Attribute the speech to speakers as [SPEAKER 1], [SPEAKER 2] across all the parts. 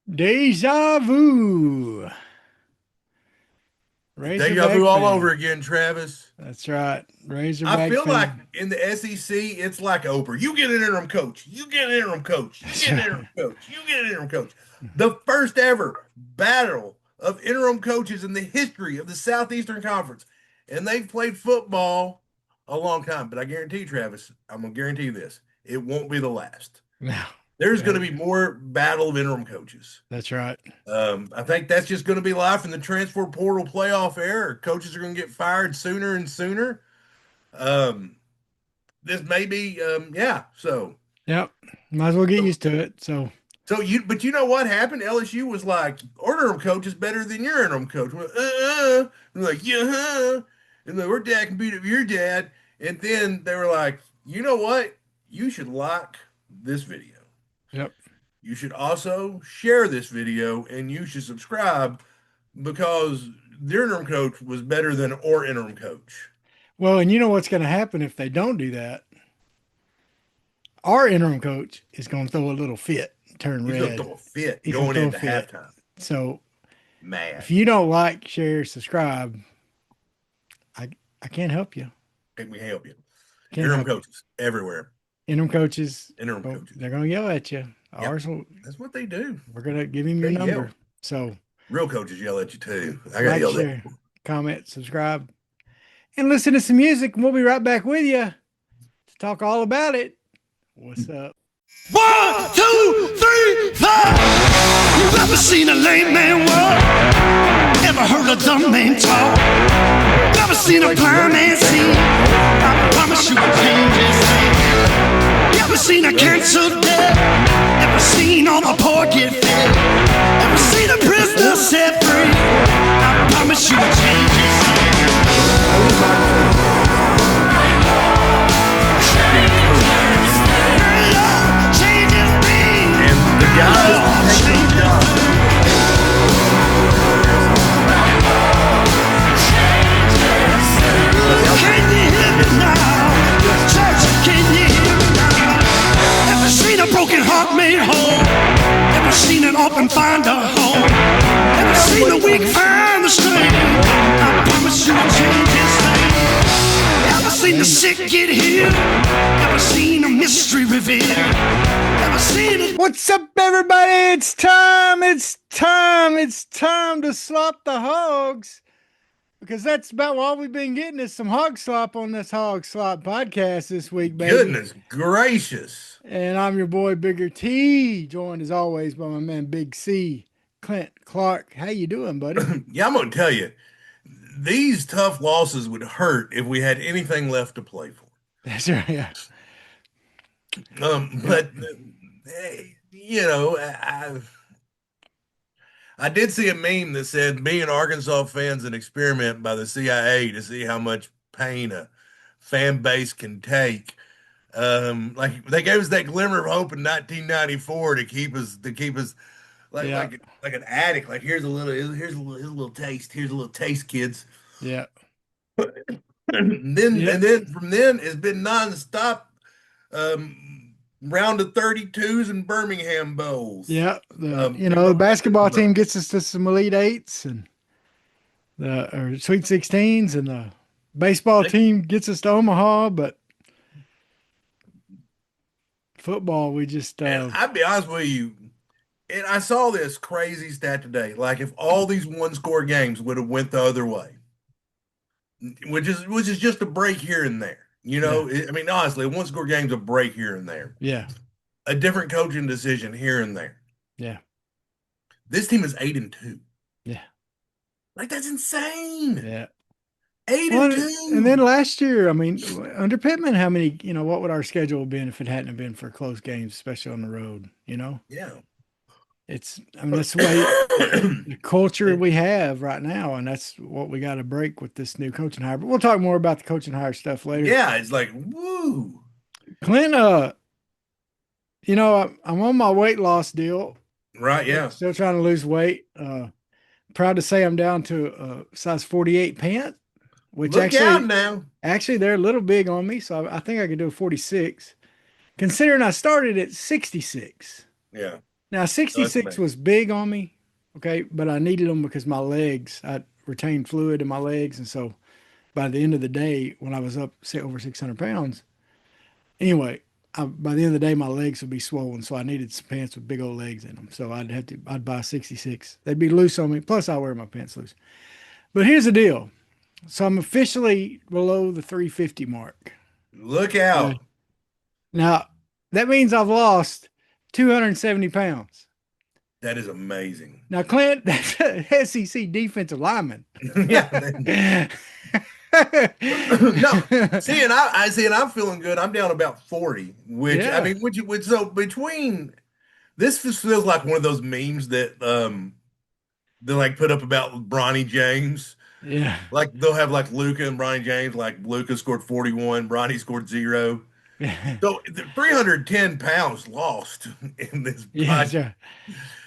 [SPEAKER 1] Deja vu.
[SPEAKER 2] Deja
[SPEAKER 1] Razorback
[SPEAKER 2] vu all over
[SPEAKER 1] fan.
[SPEAKER 2] again, Travis.
[SPEAKER 1] That's right.
[SPEAKER 2] I
[SPEAKER 1] Razorback
[SPEAKER 2] feel like
[SPEAKER 1] fan.
[SPEAKER 2] in the SEC, it's like Oprah. You get an interim coach. You get an interim coach. You
[SPEAKER 1] That's
[SPEAKER 2] get an
[SPEAKER 1] right.
[SPEAKER 2] interim coach. You get an interim coach. The first ever battle of interim coaches in the history of the Southeastern Conference. And they've played football a long time. But I guarantee, Travis, I'm going to guarantee this. It won't be the last.
[SPEAKER 1] No.
[SPEAKER 2] There's going
[SPEAKER 1] Yeah,
[SPEAKER 2] to be more battle of interim coaches.
[SPEAKER 1] that's right.
[SPEAKER 2] I think that's just going to be life in the transfer portal playoff era. Coaches are going to get fired sooner and sooner. Um, this may be, yeah.
[SPEAKER 1] Yep. Might as well get
[SPEAKER 2] So,
[SPEAKER 1] used to it. So
[SPEAKER 2] but you know what happened? LSU was like, our interim coach is better than your interim coach. We're like, yeah, huh? And then we're dad can beat up your dad. And then they were like, you know what? You should like this video.
[SPEAKER 1] yep.
[SPEAKER 2] You should also share this video and you should subscribe because their interim coach was better than our interim coach.
[SPEAKER 1] Well, and you know what's going to happen if they don't do that? Our interim coach is going to throw a little fit, turn
[SPEAKER 2] He's going to
[SPEAKER 1] red.
[SPEAKER 2] throw a fit
[SPEAKER 1] He's going
[SPEAKER 2] going
[SPEAKER 1] to throw a
[SPEAKER 2] into
[SPEAKER 1] fit.
[SPEAKER 2] halftime.
[SPEAKER 1] So if
[SPEAKER 2] Mad.
[SPEAKER 1] you don't like, share, subscribe, I I can't help you.
[SPEAKER 2] Can we help you?
[SPEAKER 1] Can't
[SPEAKER 2] Interim
[SPEAKER 1] help you.
[SPEAKER 2] coaches everywhere.
[SPEAKER 1] Interim coaches,
[SPEAKER 2] Interim
[SPEAKER 1] well,
[SPEAKER 2] coaches.
[SPEAKER 1] they're going to yell at you.
[SPEAKER 2] Yep.
[SPEAKER 1] Ours will,
[SPEAKER 2] That's what they do.
[SPEAKER 1] we're going to give him your
[SPEAKER 2] They yell.
[SPEAKER 1] number. So
[SPEAKER 2] Real coaches yell at you too. I got
[SPEAKER 1] like,
[SPEAKER 2] yelled at.
[SPEAKER 1] share, comment, subscribe, and listen to some music. And we'll be right back with you to talk all about it. What's up?
[SPEAKER 3] 1, 2, 3, 4. You ever seen a lame man walk? Ever heard a dumb man talk? Never seen a blind man see? I promise you a change his name. You ever seen a cancer dead? Ever seen all the poor get fed? Ever seen a prisoner set free? I promise you a change his name. Change his name.
[SPEAKER 2] And the guys that take those jobs.
[SPEAKER 3] Can you hear me now? Church, can you hear me now? Ever seen a broken heart made whole? Ever seen an orphan find a home? Ever seen the weak find the strength? I promise you I'll change his name. Ever seen the sick get healed? Ever seen a mystery revealed? Ever seen it?
[SPEAKER 1] What's up, everybody? It's time. It's time. It's time to slop the hogs. Because that's about all we've been getting is some hog slop on this Hawg Slop podcast this week, baby.
[SPEAKER 2] Goodness gracious.
[SPEAKER 1] And I'm your boy Bigger T, joined as always by my man Big C, Clint Clark. How you doing, buddy?
[SPEAKER 2] Yeah, I'm going to tell you, these tough losses would hurt if we had anything left to play for.
[SPEAKER 1] That's right. Yeah.
[SPEAKER 2] But you know, I did see a meme that said being Arkansas fans an experiment by the CIA to see how much pain a fan base can take. Like they gave us that glimmer of hope in 1994 to keep us like
[SPEAKER 1] Yeah.
[SPEAKER 2] like an addict. Like here's a little taste. Here's a little taste, kids.
[SPEAKER 1] Yeah.
[SPEAKER 2] And then
[SPEAKER 1] Yeah.
[SPEAKER 2] and then from then it's been nonstop round of 32s and Birmingham Bowls.
[SPEAKER 1] Yeah.
[SPEAKER 2] You
[SPEAKER 1] The
[SPEAKER 2] know,
[SPEAKER 1] basketball team gets us to some Elite Eights and or Sweet 16s, and the baseball team gets us to Omaha, but football, we just,
[SPEAKER 2] and I'd be honest with you, and I saw this crazy stat today. Like if all these one score games would have went the other way, which is just a break here and there. You know, I mean, honestly, one score game's a break here and there.
[SPEAKER 1] yeah.
[SPEAKER 2] A different coaching decision here and there.
[SPEAKER 1] Yeah.
[SPEAKER 2] This team is 8-2.
[SPEAKER 1] Yeah.
[SPEAKER 2] Like that's insane.
[SPEAKER 1] Yeah.
[SPEAKER 2] Eight
[SPEAKER 1] Well,
[SPEAKER 2] and two.
[SPEAKER 1] and then last year, I mean, under Pittman, how many, what would our schedule have been if it hadn't have been for close games, especially on the road?
[SPEAKER 2] Yeah.
[SPEAKER 1] I mean, that's the way the culture we have right now, and that's what we got to break with this new coaching hire. But we'll talk more about the coaching hire stuff later.
[SPEAKER 2] Yeah, it's like woo.
[SPEAKER 1] Clint, I'm on my weight loss deal.
[SPEAKER 2] Right, yeah.
[SPEAKER 1] Still trying to lose weight. Proud to say I'm down to size 48 pant, which
[SPEAKER 2] Look out now.
[SPEAKER 1] actually they're a little big on me, so I think I could do a 46. Considering I started at 66.
[SPEAKER 2] Yeah.
[SPEAKER 1] Now,
[SPEAKER 2] So that's
[SPEAKER 1] 66
[SPEAKER 2] amazing.
[SPEAKER 1] was big on me, okay, but I needed them because my legs, I retained fluid in my legs. And so by the end of the day, when I was up say over 600 pounds, anyway, by the end of the day, my legs would be swollen. So I needed some pants with big old legs in them. So I'd buy 66. They'd be loose on me. Plus, I wear my pants loose. But here's the deal. So I'm officially below the 350 mark.
[SPEAKER 2] Look
[SPEAKER 1] Okay.
[SPEAKER 2] out.
[SPEAKER 1] Now, that means I've lost 270 pounds.
[SPEAKER 2] That is amazing.
[SPEAKER 1] Now, Clint, that's a SEC defensive lineman.
[SPEAKER 2] Yeah. No. See, and I see, and I'm feeling good. I'm down about 40, which I
[SPEAKER 1] Yeah.
[SPEAKER 2] mean, which so between this just feels like one of those memes that they like put up about Bronny James.
[SPEAKER 1] Yeah.
[SPEAKER 2] Like they'll have like Luca and Bronny James, like Luca scored 41, Bronny scored 0. So the 310 pounds lost in this
[SPEAKER 1] Yeah.
[SPEAKER 2] podcast.
[SPEAKER 1] Sure.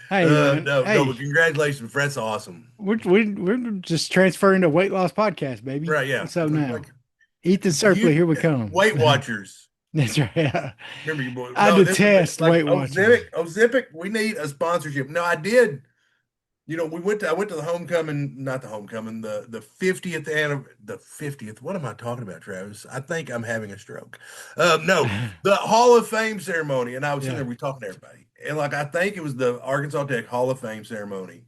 [SPEAKER 1] Hey, man.
[SPEAKER 2] No,
[SPEAKER 1] Hey,
[SPEAKER 2] but congratulations, that's awesome.
[SPEAKER 1] we're just transferring to weight loss podcast, baby.
[SPEAKER 2] Right, yeah.
[SPEAKER 1] What's up now?
[SPEAKER 2] Like
[SPEAKER 1] Ethan
[SPEAKER 2] you
[SPEAKER 1] Serpley, here we come.
[SPEAKER 2] Weight Watchers.
[SPEAKER 1] That's right. Yeah.
[SPEAKER 2] Remember you boy.
[SPEAKER 1] I
[SPEAKER 2] No, this is
[SPEAKER 1] detest
[SPEAKER 2] like
[SPEAKER 1] Weight Watchers.
[SPEAKER 2] Ozempic, we need a sponsorship. No, I did. You know, I went to the homecoming, not the homecoming, the 50th the 50th. What am I talking about, Travis? I think I'm having a stroke. No, the Hall of Fame ceremony. And I was sitting
[SPEAKER 1] Yeah.
[SPEAKER 2] there, we talking to everybody. And like I think it was the Arkansas Tech Hall of Fame ceremony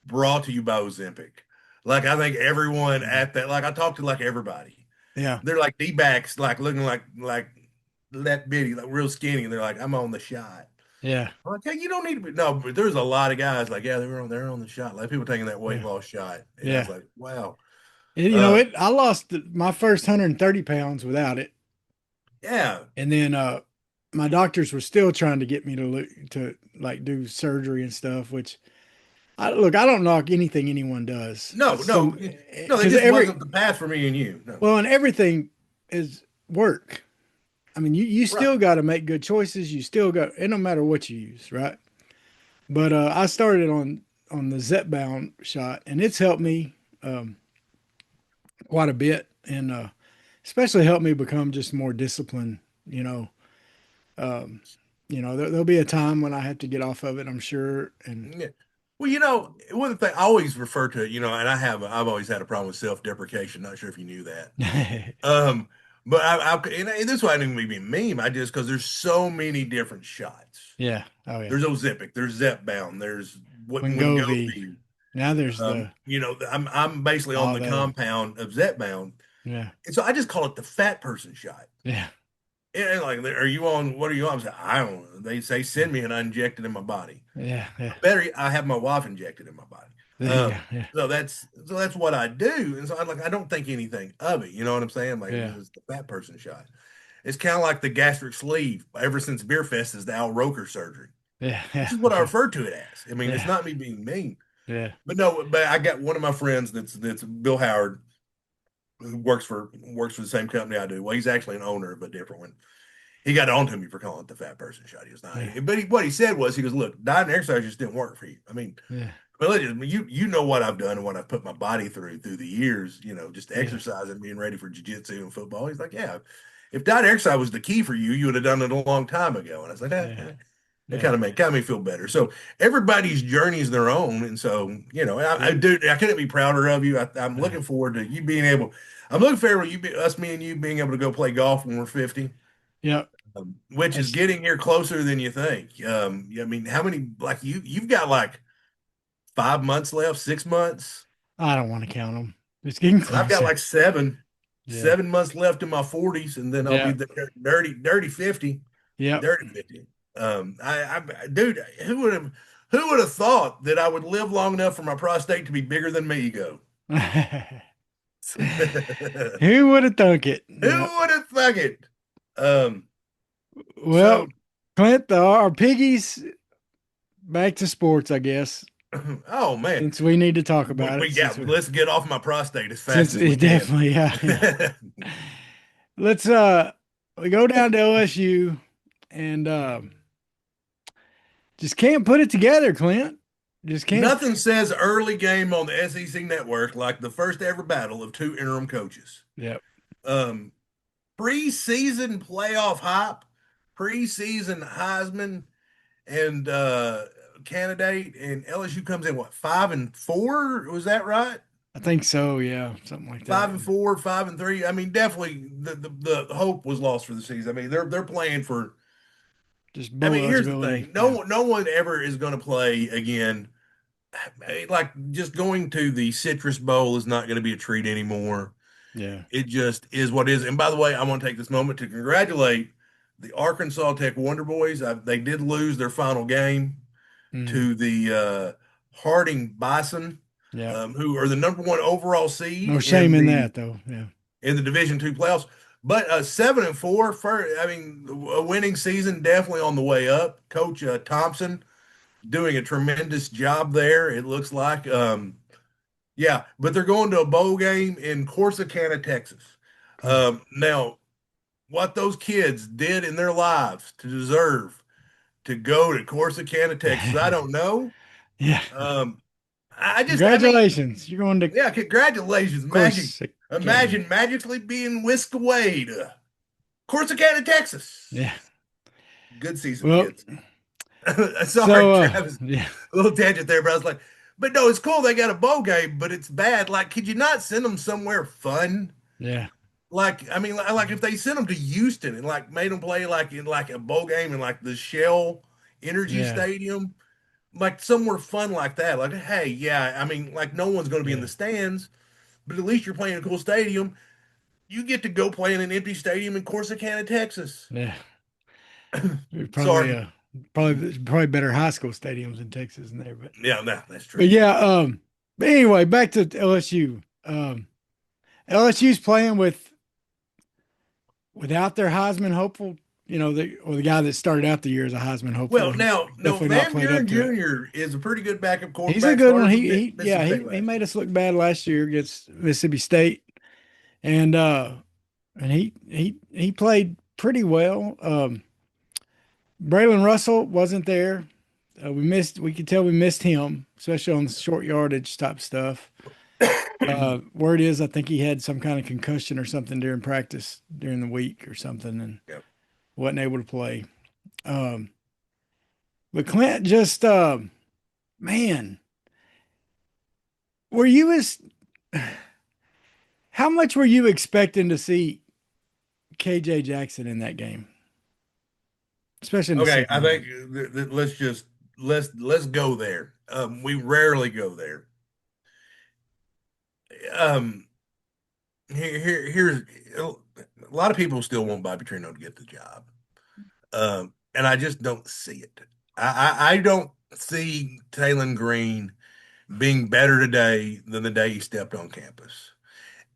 [SPEAKER 2] brought to you by Ozempic. Like I think everyone at that, like I talked to like everybody.
[SPEAKER 1] Yeah.
[SPEAKER 2] They're like D-backs, like looking like that bitty, like real skinny. And they're like, I'm on the shot.
[SPEAKER 1] Yeah.
[SPEAKER 2] I'm like, hey, you don't need to be. No, but there's a lot of guys like, yeah, they're on the shot. Like people taking that weight
[SPEAKER 1] Yeah.
[SPEAKER 2] loss shot. And I was
[SPEAKER 1] Yeah.
[SPEAKER 2] like, wow.
[SPEAKER 1] You know,
[SPEAKER 2] Uh,
[SPEAKER 1] I lost my first 130 pounds without it.
[SPEAKER 2] yeah.
[SPEAKER 1] And then my doctors were still trying to get me to like do surgery and stuff, which I don't knock anything anyone does.
[SPEAKER 2] No, they
[SPEAKER 1] Because
[SPEAKER 2] just wasn't the path for me and you. No.
[SPEAKER 1] and everything is work. I mean, you
[SPEAKER 2] Right.
[SPEAKER 1] still got to make good choices. You still got, it no matter what you use, right? But I started on the Zepbound shot, and it's helped me um, quite a bit, and especially helped me become just more disciplined. You know, um, there'll be a time when I have to get off of it, I'm sure. And
[SPEAKER 2] Yeah. Well, you know, one of the things I always refer to, you know, and I've always had a problem with self-deprecation. Not sure if you knew that. Um, but and this why I didn't even meme. I just because there's so many different shots.
[SPEAKER 1] yeah, oh yeah,
[SPEAKER 2] There's Ozempic, there's Zepbound, there's what
[SPEAKER 1] Wingovi.
[SPEAKER 2] Wingovi.
[SPEAKER 1] Now there's the
[SPEAKER 2] You know, I'm basically on
[SPEAKER 1] all
[SPEAKER 2] the
[SPEAKER 1] the
[SPEAKER 2] compound of Zepbound,
[SPEAKER 1] yeah,
[SPEAKER 2] and so I just call it the fat person shot.
[SPEAKER 1] yeah,
[SPEAKER 2] And like, are you on? What are you on? I, say, I don't know. They say send me, and I inject it in my body.
[SPEAKER 1] yeah, yeah.
[SPEAKER 2] Better, I have my wife injected in my body.
[SPEAKER 1] There you go. Yeah,
[SPEAKER 2] So that's what I do, and so I don't think anything of it. You know what I'm saying? Like
[SPEAKER 1] yeah,
[SPEAKER 2] it's the fat person shot. It's kind of like the gastric sleeve. Ever since Beer Fest is the Al Roker surgery,
[SPEAKER 1] yeah,
[SPEAKER 2] which
[SPEAKER 1] yeah,
[SPEAKER 2] is what I refer to it as. I mean, it's
[SPEAKER 1] yeah,
[SPEAKER 2] not me being mean.
[SPEAKER 1] yeah,
[SPEAKER 2] But no, but I got one of my friends that's Bill Howard, who works for the same company I do. Well, he's actually an owner of a different one. He got on to me for calling it the fat person shot. He was not,
[SPEAKER 1] yeah,
[SPEAKER 2] but what he said was, he goes, "Look, diet and exercise just didn't work for you. I mean,
[SPEAKER 1] yeah,
[SPEAKER 2] you know what I've done and what I've put my body through the years. You know, just
[SPEAKER 1] yeah,
[SPEAKER 2] exercising, being ready for jiu-jitsu and football." He's like, "Yeah, if diet and exercise was the key for you, you would have done it a long time ago." And I was like,
[SPEAKER 1] yeah,
[SPEAKER 2] It
[SPEAKER 1] yeah,
[SPEAKER 2] kind of made me feel better. So everybody's journey is their own, and so you know,
[SPEAKER 1] yeah,
[SPEAKER 2] I couldn't be prouder of you. I'm
[SPEAKER 1] yeah,
[SPEAKER 2] looking forward to you being able. I'm looking forward to us, me and you, being able to go play golf when we're 50,
[SPEAKER 1] yeah.
[SPEAKER 2] which is
[SPEAKER 1] That's,
[SPEAKER 2] getting here closer than you think. I mean, how many like you've got like 5 months left, 6 months,
[SPEAKER 1] I don't want to count them. It's getting
[SPEAKER 2] and I've got
[SPEAKER 1] closer.
[SPEAKER 2] like seven,
[SPEAKER 1] Yeah,
[SPEAKER 2] 7 months left in my 40s, and then I'll be
[SPEAKER 1] yeah,
[SPEAKER 2] the dirty 50.
[SPEAKER 1] yeah.
[SPEAKER 2] Dirty 50. Dude, who would have thought that I would live long enough for my prostate to be bigger than my ego? Who
[SPEAKER 1] Who would have thunk it? Yeah.
[SPEAKER 2] would have thunk it? Um,
[SPEAKER 1] Well,
[SPEAKER 2] so,
[SPEAKER 1] Clint, our piggies back to sports, I guess.
[SPEAKER 2] oh man,
[SPEAKER 1] Since we need to talk about it,
[SPEAKER 2] let's get off my prostate as fast
[SPEAKER 1] since
[SPEAKER 2] as we
[SPEAKER 1] it
[SPEAKER 2] can.
[SPEAKER 1] definitely, yeah, yeah. Let's we go down to OSU and just can't put it together, Clint. Just can't.
[SPEAKER 2] Nothing says early game on the SEC network like the first ever battle of two interim coaches.
[SPEAKER 1] Yep.
[SPEAKER 2] Um, Preseason playoff hype, preseason Heisman, and candidate, and LSU comes in what, 5-4? Was that right?
[SPEAKER 1] I think so. Yeah, something like that.
[SPEAKER 2] 5-4, 5-3. I mean, definitely the hope was lost for the season. I mean, they're playing for.
[SPEAKER 1] Just
[SPEAKER 2] I
[SPEAKER 1] bowl
[SPEAKER 2] mean, here's the
[SPEAKER 1] eligibility.
[SPEAKER 2] thing:
[SPEAKER 1] Yeah,
[SPEAKER 2] no one ever is going to play again. Like just going to the Citrus Bowl is not going to be a treat anymore.
[SPEAKER 1] yeah.
[SPEAKER 2] It just is what it is. And by the way, I want to take this moment to congratulate the Arkansas Tech Wonder Boys. They did lose their final game
[SPEAKER 1] Mm,
[SPEAKER 2] to the Harding Bison,
[SPEAKER 1] yeah.
[SPEAKER 2] who are the number 1 overall seed
[SPEAKER 1] No shame
[SPEAKER 2] in
[SPEAKER 1] in
[SPEAKER 2] the
[SPEAKER 1] that, though. Yeah,
[SPEAKER 2] Division II playoffs. But 7-4, I mean, a winning season, definitely on the way up. Coach Thompson doing a tremendous job there. It looks like, yeah. But they're going to a bowl game in Corsicana, Texas.
[SPEAKER 1] cool.
[SPEAKER 2] Now, what those kids did in their lives to deserve to go to Corsicana, Texas, I don't know.
[SPEAKER 1] Yeah.
[SPEAKER 2] Um, I mean,
[SPEAKER 1] Congratulations. You're going to
[SPEAKER 2] yeah, congratulations, magic.
[SPEAKER 1] Corsicana.
[SPEAKER 2] Imagine magically being whisked away to Corsicana, Texas.
[SPEAKER 1] Yeah.
[SPEAKER 2] Good season,
[SPEAKER 1] Well,
[SPEAKER 2] kids. Sorry,
[SPEAKER 1] so
[SPEAKER 2] Travis.
[SPEAKER 1] yeah,
[SPEAKER 2] A little tangent there, but I was like, but no, it's cool they got a bowl game, but it's bad. Like, could you not send them somewhere fun?
[SPEAKER 1] yeah,
[SPEAKER 2] Like, I mean, like if they sent them to Houston and like made them play like in like a bowl game in like the Shell Energy
[SPEAKER 1] yeah,
[SPEAKER 2] Stadium, like somewhere fun like that. Like, hey, yeah, I mean, like no one's going to be in
[SPEAKER 1] yeah,
[SPEAKER 2] the stands, but at least you're playing a cool stadium. You get to go play in an empty stadium in Corsicana, Texas.
[SPEAKER 1] yeah. Probably
[SPEAKER 2] Sorry.
[SPEAKER 1] probably better high school stadiums in Texas than there,
[SPEAKER 2] Yeah, no, that's
[SPEAKER 1] but
[SPEAKER 2] true.
[SPEAKER 1] yeah, but anyway, back to LSU. LSU's playing without their Heisman hopeful, or the guy that started out the year as a Heisman hopeful,
[SPEAKER 2] Well,
[SPEAKER 1] who's
[SPEAKER 2] now, no,
[SPEAKER 1] definitely not
[SPEAKER 2] Van
[SPEAKER 1] played up
[SPEAKER 2] Buren
[SPEAKER 1] to it.
[SPEAKER 2] Jr. is a pretty good backup
[SPEAKER 1] He's a
[SPEAKER 2] quarterback.
[SPEAKER 1] good one.
[SPEAKER 2] Started for
[SPEAKER 1] He yeah,
[SPEAKER 2] Mississippi State
[SPEAKER 1] he
[SPEAKER 2] last
[SPEAKER 1] made
[SPEAKER 2] year.
[SPEAKER 1] us look bad last year against Mississippi State, and he played pretty well. Braylon Russell wasn't there. We could tell we missed him, especially on the short yardage type stuff. Word is, I think he had some kind of concussion or something during practice during the week or something, and
[SPEAKER 2] Yep.
[SPEAKER 1] wasn't able to play. Um, but Clint just, man, were you as how much were you expecting to see KJ Jackson in that game, especially in the
[SPEAKER 2] Okay, I
[SPEAKER 1] second half?
[SPEAKER 2] think let's go there. We rarely go there. Um, here's a lot of people still want Bobby Trino to get the job, and I just don't see it. I don't see Taylon Green being better today than the day he stepped on campus.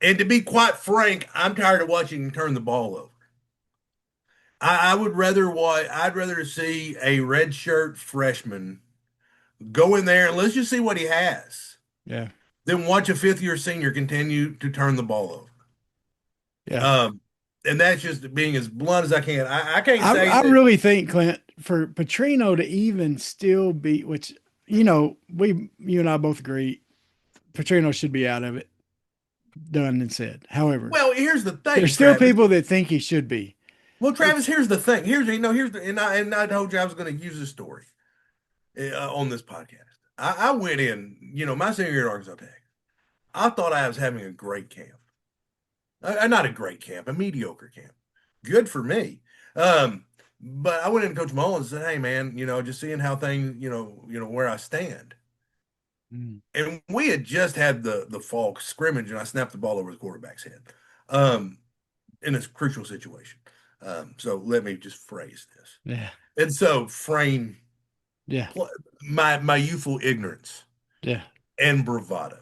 [SPEAKER 2] And to be quite frank, I'm tired of watching him turn the ball over. I would rather watch. I'd rather see a redshirt freshman go in there and let's just see what he has
[SPEAKER 1] Yeah,
[SPEAKER 2] than watch a 5th-year senior continue to turn the ball over.
[SPEAKER 1] yeah.
[SPEAKER 2] Um, and that's just being as blunt as I can. I can't say
[SPEAKER 1] I
[SPEAKER 2] that.
[SPEAKER 1] really think, Clint, for Petrino to even still be, which you and I both agree, Petrino should be out of it, done and said. However,
[SPEAKER 2] Well, here's the thing,
[SPEAKER 1] there's still
[SPEAKER 2] Travis.
[SPEAKER 1] people that think he should be.
[SPEAKER 2] Well,
[SPEAKER 1] It's
[SPEAKER 2] Travis, here's the thing. Here's the and I told you I was going to use this story on this podcast. I went in, my senior year at Arkansas Tech. I thought I was having a great camp. Not a great camp, a mediocre camp. Good for me. But I went in to Coach Mullins and said, "Hey, man, just seeing how things, where I stand."
[SPEAKER 1] mm,
[SPEAKER 2] And we had just had the fall scrimmage, and I snapped the ball over the quarterback's head, um, in a crucial situation. So let me just phrase this.
[SPEAKER 1] yeah,
[SPEAKER 2] And so frame
[SPEAKER 1] yeah,
[SPEAKER 2] my youthful ignorance
[SPEAKER 1] yeah,
[SPEAKER 2] and bravado.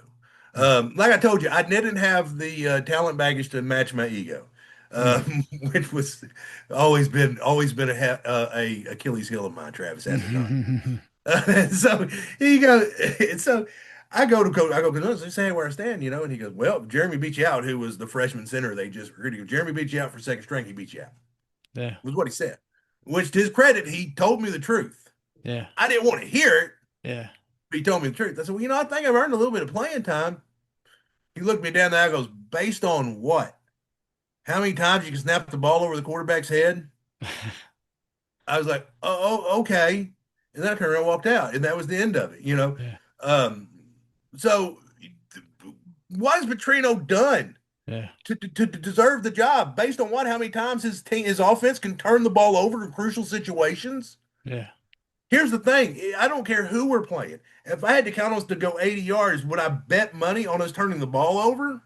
[SPEAKER 1] yeah.
[SPEAKER 2] Like I told you, I didn't have the talent baggage to match my ego,
[SPEAKER 1] Mm.
[SPEAKER 2] which was always been a Achilles heel of mine. Travis, has it not? So he goes, and so I go to coach. I go, "Coach, say where I stand, and he goes, "Well, Jeremy beat you out, who was the freshman center they just recruited. He goes, Jeremy beat you out for second string. He beat you out."
[SPEAKER 1] Yeah,
[SPEAKER 2] Was what he said. Which, to his credit, he told me the truth.
[SPEAKER 1] yeah,
[SPEAKER 2] I didn't want to hear it,
[SPEAKER 1] yeah.
[SPEAKER 2] but he told me the truth. I said, "Well, I think I've earned a little bit of playing time." He looked me down the eye and goes, "Based on what? How many times you can snap the ball over the quarterback's head?" I was like, "Oh, okay." And then I turned around and walked out, and that was the end of it, you know.
[SPEAKER 1] Yeah.
[SPEAKER 2] Um, so what has Petrino done
[SPEAKER 1] Yeah.
[SPEAKER 2] to deserve the job based on what? How many times his offense can turn the ball over in crucial situations?
[SPEAKER 1] Yeah.
[SPEAKER 2] Here's the thing: I don't care who we're playing. If I had to count us to go 80 yards, would I bet money on us turning the ball over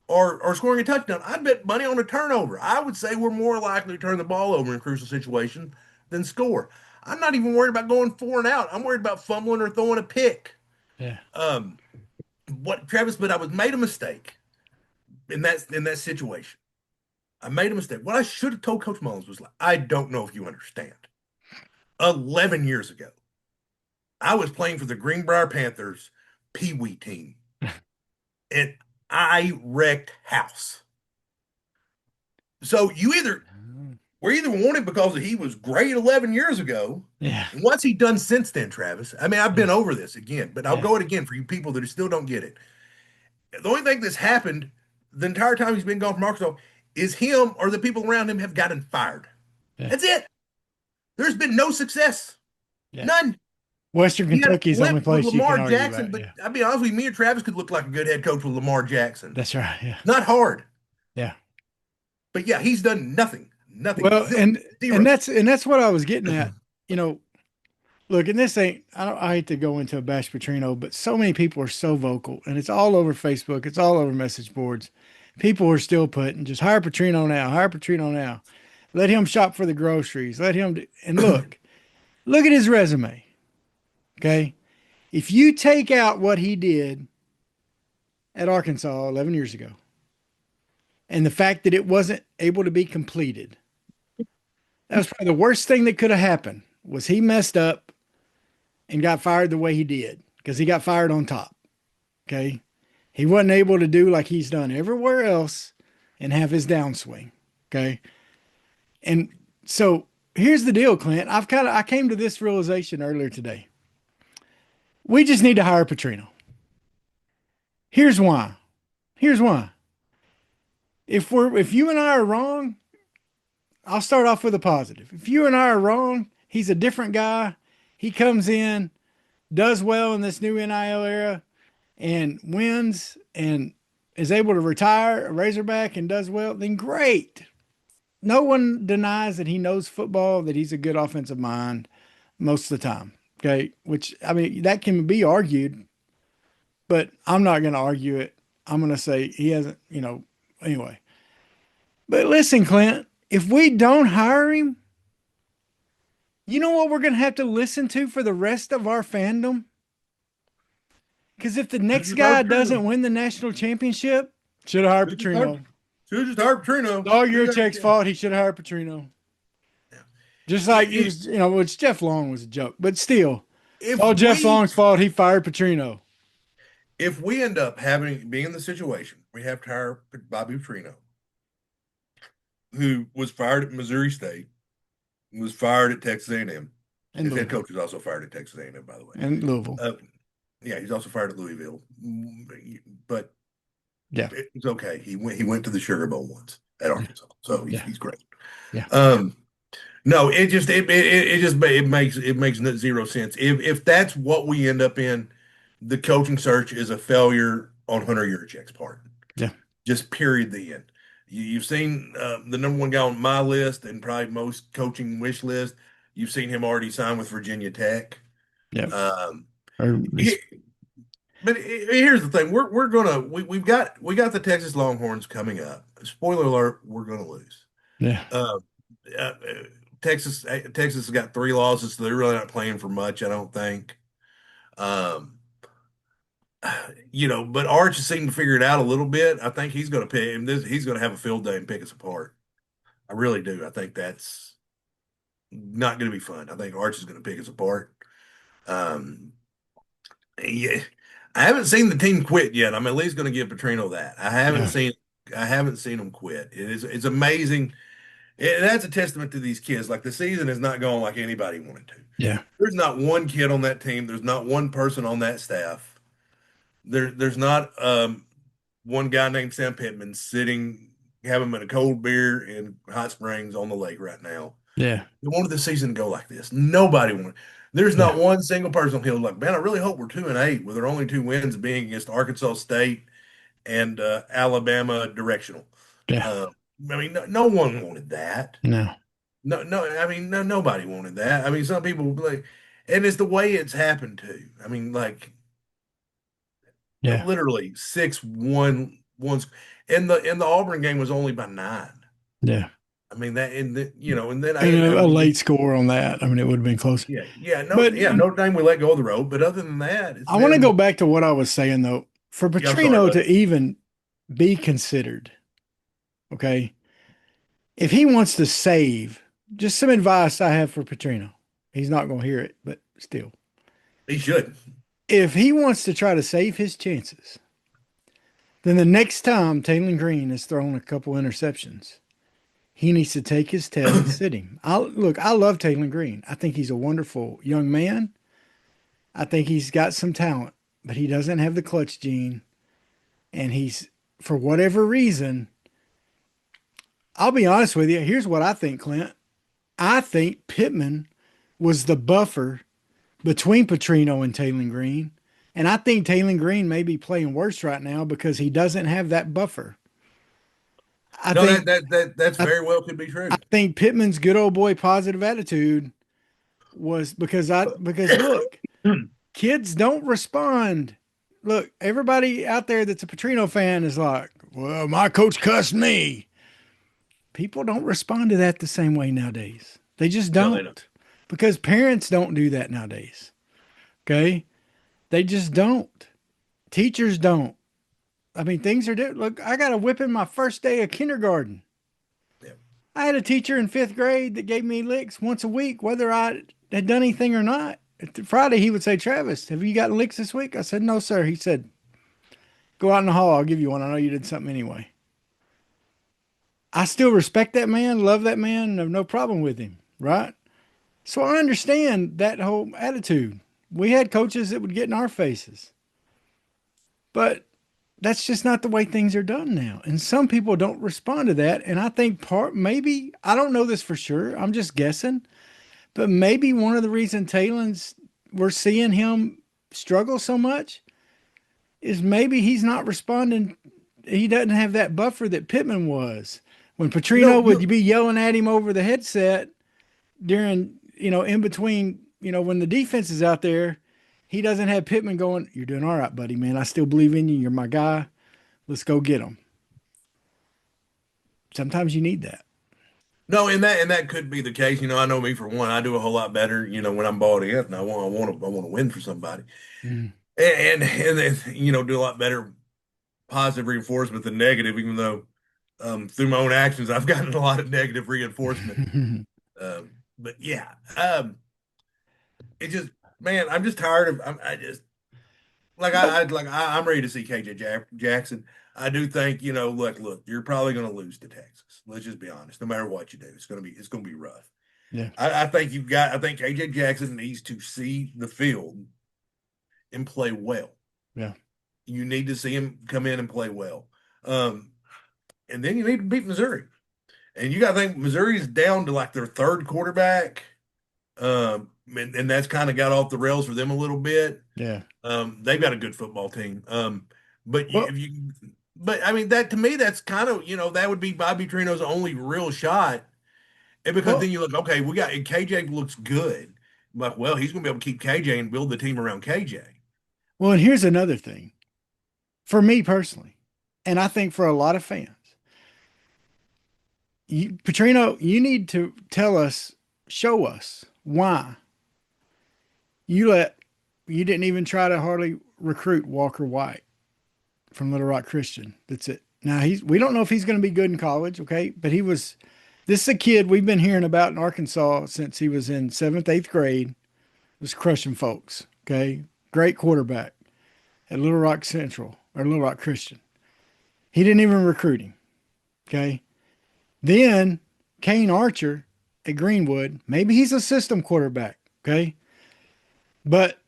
[SPEAKER 2] or scoring a touchdown? I'd bet money on a turnover. I would say we're more likely to turn the ball over in crucial situations than score. I'm not even worried about going 4 and out. I'm worried about fumbling or throwing a pick.
[SPEAKER 1] Yeah.
[SPEAKER 2] Um, what Travis? But I was made a mistake in that situation. I made a mistake. What I should have told Coach Mullins was like, I don't know if you understand. 11 years ago, I was playing for the Greenbrier Panthers Pee Wee team, and I wrecked house. So we're either wanted because he was great 11 years ago.
[SPEAKER 1] Yeah.
[SPEAKER 2] And what's he done since then, Travis? I mean, I've been over this again, but I'll
[SPEAKER 1] Yeah.
[SPEAKER 2] go it again for you people that still don't get it. The only thing that's happened the entire time he's been gone from Arkansas is him or the people around him have gotten fired.
[SPEAKER 1] Yeah.
[SPEAKER 2] That's it. There's been no success.
[SPEAKER 1] Yeah.
[SPEAKER 2] None.
[SPEAKER 1] Western
[SPEAKER 2] He had a
[SPEAKER 1] Kentucky is the only
[SPEAKER 2] flip with
[SPEAKER 1] place you
[SPEAKER 2] Lamar
[SPEAKER 1] can argue
[SPEAKER 2] Jackson,
[SPEAKER 1] about.
[SPEAKER 2] but
[SPEAKER 1] Yeah.
[SPEAKER 2] I'll be honest with you, me and Travis could look like a good head coach with Lamar Jackson.
[SPEAKER 1] That's right. Yeah.
[SPEAKER 2] Not hard.
[SPEAKER 1] Yeah.
[SPEAKER 2] But yeah, he's done nothing. Nothing.
[SPEAKER 1] Well,
[SPEAKER 2] Zero.
[SPEAKER 1] and that's what I was getting at. You know, look, and this ain't, I hate to go into a bash Petrino, but so many people are so vocal, and it's all over Facebook, it's all over message boards. People are still putting just hire Petrino now, hire Petrino now. Let him shop for the groceries. Let him do, and look at his resume. Okay. If you take out what he did at Arkansas 11 years ago and the fact that it wasn't able to be completed, that was probably the worst thing that could have happened was he messed up and got fired the way he did because he got fired on top. Okay. He wasn't able to do like he's done everywhere else and have his downswing. Okay. And so here's the deal, Clint. I came to this realization earlier today. We just need to hire Petrino. Here's why. Here's why. If you and I are wrong, I'll start off with a positive. If you and I are wrong, he's a different guy. He comes in, does well in this new NIL era, and wins and is able to retire a Razorback and does well, then great. No one denies that he knows football, that he's a good offensive mind most of the time. Okay. Which, I mean, that can be argued, but I'm not going to argue it. I'm going to say he hasn't, anyway. But listen, Clint, if we don't hire him, you know what we're going to have to listen to for the rest of our fandom? Because if the next guy doesn't win the national championship, should have hired Petrino.
[SPEAKER 2] Should have just hired Petrino.
[SPEAKER 1] It's all Yurchek's fault. He should have hired Petrino.
[SPEAKER 2] Yeah.
[SPEAKER 1] Just like it was, which Jeff Long was a joke, but still,
[SPEAKER 2] If
[SPEAKER 1] all Jeff Long's fault. He fired Petrino.
[SPEAKER 2] If we end up being in the situation, we have to hire Bobby Petrino, who was fired at Missouri State, was fired at Texas A&M.
[SPEAKER 1] And
[SPEAKER 2] his head coach was also fired at Texas A&M, by the way.
[SPEAKER 1] And Louisville.
[SPEAKER 2] Yeah, he's also fired at Louisville. But
[SPEAKER 1] yeah,
[SPEAKER 2] it's okay. He went to the Sugar Bowl once at Arkansas, so he's great.
[SPEAKER 1] Yeah.
[SPEAKER 2] No, it makes zero sense. If that's what we end up in, the coaching search is a failure on Hunter Yurchek's part.
[SPEAKER 1] Yeah.
[SPEAKER 2] Just period. The end. You've seen the number one guy on my list and probably most coaching wish list. You've seen him already sign with Virginia Tech.
[SPEAKER 1] Yeah.
[SPEAKER 2] But here's the thing: we got the Texas Longhorns coming up. Spoiler alert: we're gonna lose.
[SPEAKER 1] Yeah.
[SPEAKER 2] Texas has got 3 losses, so they're really not playing for much, I don't think. But Arch has seemed to figure it out a little bit. I think he's going to pick him. He's going to have a field day and pick us apart. I really do. I think that's not going to be fun. I think Arch is going to pick us apart. Yeah, I haven't seen the team quit yet. I'm at least going to give Petrino that. I haven't seen them quit. It's amazing. That's a testament to these kids. Like, the season has not gone like anybody wanted to.
[SPEAKER 1] Yeah.
[SPEAKER 2] There's not one kid on that team. There's not one person on that staff. There's not one guy named Sam Pittman sitting having a cold beer in Hot Springs on the lake right now.
[SPEAKER 1] Yeah.
[SPEAKER 2] They wanted the season to go like this. Nobody wanted. There's not
[SPEAKER 1] Yeah.
[SPEAKER 2] one single person on Hill like, man, I really hope we're 2-8 with our only two wins being against Arkansas State and Alabama directional.
[SPEAKER 1] Yeah.
[SPEAKER 2] Uh, I mean, no one wanted that.
[SPEAKER 1] No.
[SPEAKER 2] No. I mean, nobody wanted that. I mean, some people would be like, and it's the way it's happened too. I mean, like
[SPEAKER 1] Yeah.
[SPEAKER 2] literally 6-1 once, and the Auburn game was only by 9.
[SPEAKER 1] Yeah.
[SPEAKER 2] I mean that, and and then
[SPEAKER 1] And
[SPEAKER 2] I
[SPEAKER 1] a
[SPEAKER 2] mean,
[SPEAKER 1] late score on that. I mean, it would have been close. But
[SPEAKER 2] Notre Dame we let go of the road, but other than that, it's
[SPEAKER 1] I want to go
[SPEAKER 2] been
[SPEAKER 1] back to what I was saying though. For
[SPEAKER 2] yeah. I'm sorry,
[SPEAKER 1] Petrino
[SPEAKER 2] buddy.
[SPEAKER 1] to even be considered, okay, if he wants to save, just some advice I have for Petrino. He's not going to hear it, but still.
[SPEAKER 2] He should.
[SPEAKER 1] If he wants to try to save his chances, then the next time Taylor Green is throwing a couple interceptions, he needs to take his tail and sit him. I love Taylor Green. I think he's a wonderful young man. I think he's got some talent, but he doesn't have the clutch gene. And he's, for whatever reason, I'll be honest with you. Here's what I think, Clint. I think Pittman was the buffer between Petrino and Taylor Green. And I think Taylor Green may be playing worse right now because he doesn't have that buffer. I
[SPEAKER 2] No,
[SPEAKER 1] think
[SPEAKER 2] that's
[SPEAKER 1] I,
[SPEAKER 2] very well could be
[SPEAKER 1] I
[SPEAKER 2] true.
[SPEAKER 1] think Pittman's good old boy positive attitude was because look, kids don't respond. Look, everybody out there that's a Petrino fan is like, well, my coach cussed me. People don't respond to that the same way nowadays. They just
[SPEAKER 2] No, they don't.
[SPEAKER 1] don't because parents don't do that nowadays. Okay. They just don't. Teachers don't. I mean, things are different. Look, I got a whipping my first day of kindergarten.
[SPEAKER 2] Yeah.
[SPEAKER 1] I had a teacher in fifth grade that gave me licks once a week, whether I had done anything or not. Friday, he would say, Travis, have you gotten licks this week? I said, no, sir. He said, go out in the hall. I'll give you one. I know you did something anyway. I still respect that man, love that man, and have no problem with him, right? So I understand that whole attitude. We had coaches that would get in our faces, but that's just not the way things are done now. And some people don't respond to that. And I think maybe, I don't know this for sure. I'm just guessing, but maybe one of the reasons we're seeing him struggle so much is maybe he's not responding. He doesn't have that buffer that Pittman was. When
[SPEAKER 2] No,
[SPEAKER 1] Petrino would be yelling at him over the headset during, in between, when the defense is out there, he doesn't have Pittman going, you're doing all right, buddy, man. I still believe in you. You're my guy. Let's go get him. Sometimes you need that.
[SPEAKER 2] no, and that could be the case. I know me for one. I do a whole lot better. When I'm bought in, and I want to win for somebody,
[SPEAKER 1] Mm.
[SPEAKER 2] and then do a lot better positive reinforcement than negative. Even though through my own actions, I've gotten a lot of negative reinforcement. But yeah, it just man, I'm just tired of. I just I'm ready to see KJ Jackson. I do think look, you're probably going to lose to Texas. Let's just be honest. No matter what you do, it's going to be rough.
[SPEAKER 1] Yeah.
[SPEAKER 2] I think I think KJ Jackson needs to see the field and play well.
[SPEAKER 1] Yeah.
[SPEAKER 2] You need to see him come in and play well. And then you need to beat Missouri. And you got to think Missouri's down to like their third quarterback. And that's kind of got off the rails for them a little bit.
[SPEAKER 1] Yeah.
[SPEAKER 2] They've got a good football team. But
[SPEAKER 1] Well,
[SPEAKER 2] I mean, that to me, that's kind of, that would be Bobby Trino's only real shot. And because
[SPEAKER 1] well,
[SPEAKER 2] then you look, okay, and KJ looks good. Like, well, he's going to be able to keep KJ and build the team around KJ.
[SPEAKER 1] well, and here's another thing for me personally, and I think for a lot of fans, Petrino, you need to show us why you didn't even try to hardly recruit Walker White from Little Rock Christian. That's it. Now we don't know if he's going to be good in college, okay? But this is a kid we've been hearing about in Arkansas since he was in 7th, 8th grade. Was crushing folks, okay? Great quarterback at Little Rock Central or Little Rock Christian. He didn't even recruit him, okay? Then Kane Archer at Greenwood, maybe he's a system quarterback, okay? But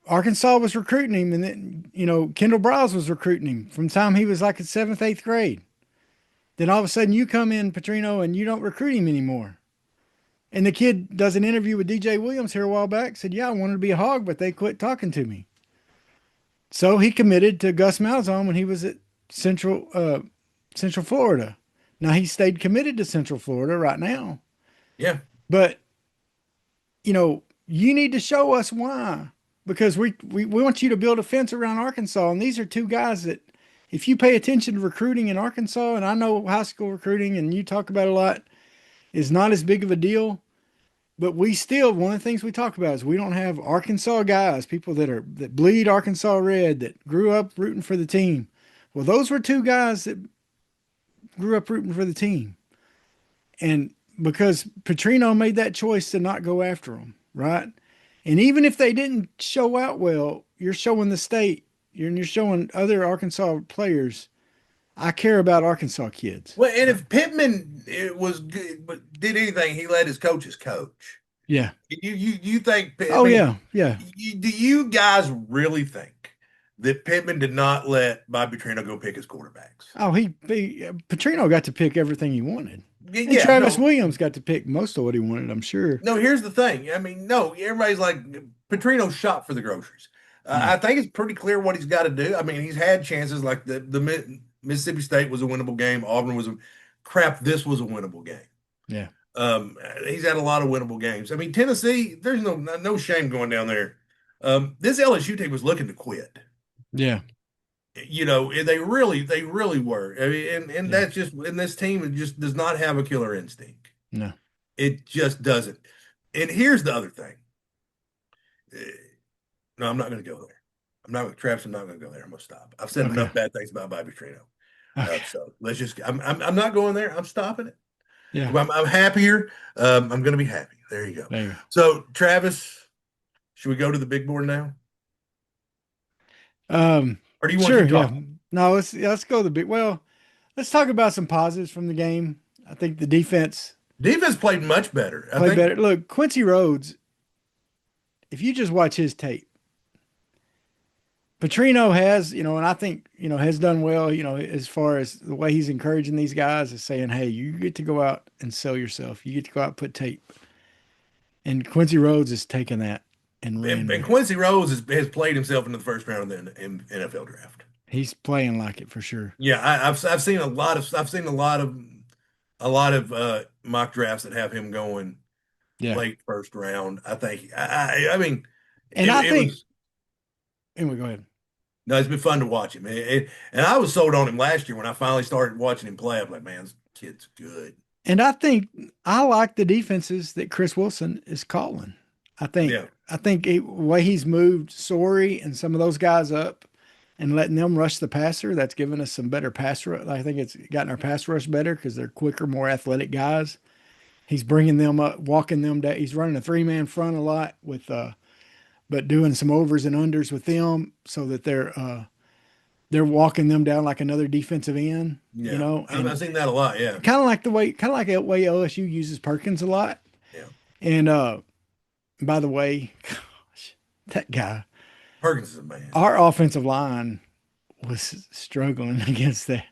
[SPEAKER 1] Arkansas was recruiting him, and then, Kendall Briles was recruiting him from the time he was like in 7th, 8th grade. Then all of a sudden you come in, Petrino, and you don't recruit him anymore. And the kid does an interview with DJ Williams here a while back. Said, "Yeah, I wanted to be a Hog, but they quit talking to me." So he committed to Gus Malzahn when he was at Central Florida. Now he stayed committed to Central Florida right now,
[SPEAKER 2] Yeah.
[SPEAKER 1] but you need to show us why, because we want you to build a fence around Arkansas, and these are two guys that, if you pay attention to recruiting in Arkansas, and I know high school recruiting, and you talk about it a lot, is not as big of a deal. But we still, one of the things we talk about is we don't have Arkansas guys, people that bleed Arkansas red, that grew up rooting for the team. Well, those were two guys that grew up rooting for the team. And because Petrino made that choice to not go after them, right? And even if they didn't show out well, you're showing the state, you're showing other Arkansas players, I care about Arkansas kids.
[SPEAKER 2] Well, and if Pittman was good, but did anything, he let his coaches coach.
[SPEAKER 1] Yeah.
[SPEAKER 2] You think?
[SPEAKER 1] Oh, yeah, yeah.
[SPEAKER 2] Do you guys really think that Pittman did not let Bobby Petrino go pick his quarterbacks?
[SPEAKER 1] Oh, Petrino got to pick everything he wanted. And
[SPEAKER 2] Yeah,
[SPEAKER 1] Travis Williams got to pick most of what he wanted, I'm sure.
[SPEAKER 2] No, here's the thing. I mean, no, everybody's like Petrino shop for the groceries. I think it's pretty clear what he's got to do. I mean, he's had chances like the Mississippi State was a winnable game. Auburn was crap. This was a winnable game.
[SPEAKER 1] Yeah.
[SPEAKER 2] He's had a lot of winnable games. I mean, Tennessee, there's no shame going down there. This LSU team was looking to quit.
[SPEAKER 1] Yeah.
[SPEAKER 2] They really were. I mean, and that's just, and this team just does not have a killer instinct.
[SPEAKER 1] No.
[SPEAKER 2] It just doesn't. And here's the other thing. No, I'm not going to go there. I'm not with Travis. I'm not going to go there. I'm going to stop. I've said enough bad things about Bobby Petrino. So let's just. I'm not going there. I'm stopping it.
[SPEAKER 1] Yeah.
[SPEAKER 2] I'm happier. I'm going to be happy. There you go.
[SPEAKER 1] There you go.
[SPEAKER 2] So Travis, should we go to the big board now? Or do you want to talk?
[SPEAKER 1] Yeah. No, let's go to the big. Well, let's talk about some positives from the game. I think the defense
[SPEAKER 2] played much better.
[SPEAKER 1] Better. Look, Quincy Rhodes. If you just watch his tape, Petrino has, and I think, has done well, as far as the way he's encouraging these guys is saying, hey, you get to go out and sell yourself. You get to go out and put tape. And Quincy Rhodes is taking that and
[SPEAKER 2] Quincy Rhodes has played himself into the first round of the NFL draft.
[SPEAKER 1] He's playing like it for sure.
[SPEAKER 2] Yeah, I've seen a lot of mock drafts that have him going late first round. I think. I mean,
[SPEAKER 1] and I think. Anyway, go ahead.
[SPEAKER 2] No, it's been fun to watch him, and I was sold on him last year when I finally started watching him play. I'm like, man, this kid's good.
[SPEAKER 1] And I think I like the defenses that Chris Wilson is calling. I think the way he's moved Sorey and some of those guys up and letting them rush the passer, that's given us some better pass rush. I think it's gotten our pass rush better because they're quicker, more athletic guys. He's bringing them up, walking them down. He's running a 3-man front a lot with, but doing some overs and unders with them so that they're walking them down like another defensive end.
[SPEAKER 2] Yeah. I've seen that a lot. Yeah.
[SPEAKER 1] Kind of like the way LSU uses Perkins a lot.
[SPEAKER 2] Yeah.
[SPEAKER 1] And, by the way, gosh, that guy
[SPEAKER 2] Perkins is a man.
[SPEAKER 1] Our offensive line was struggling against that.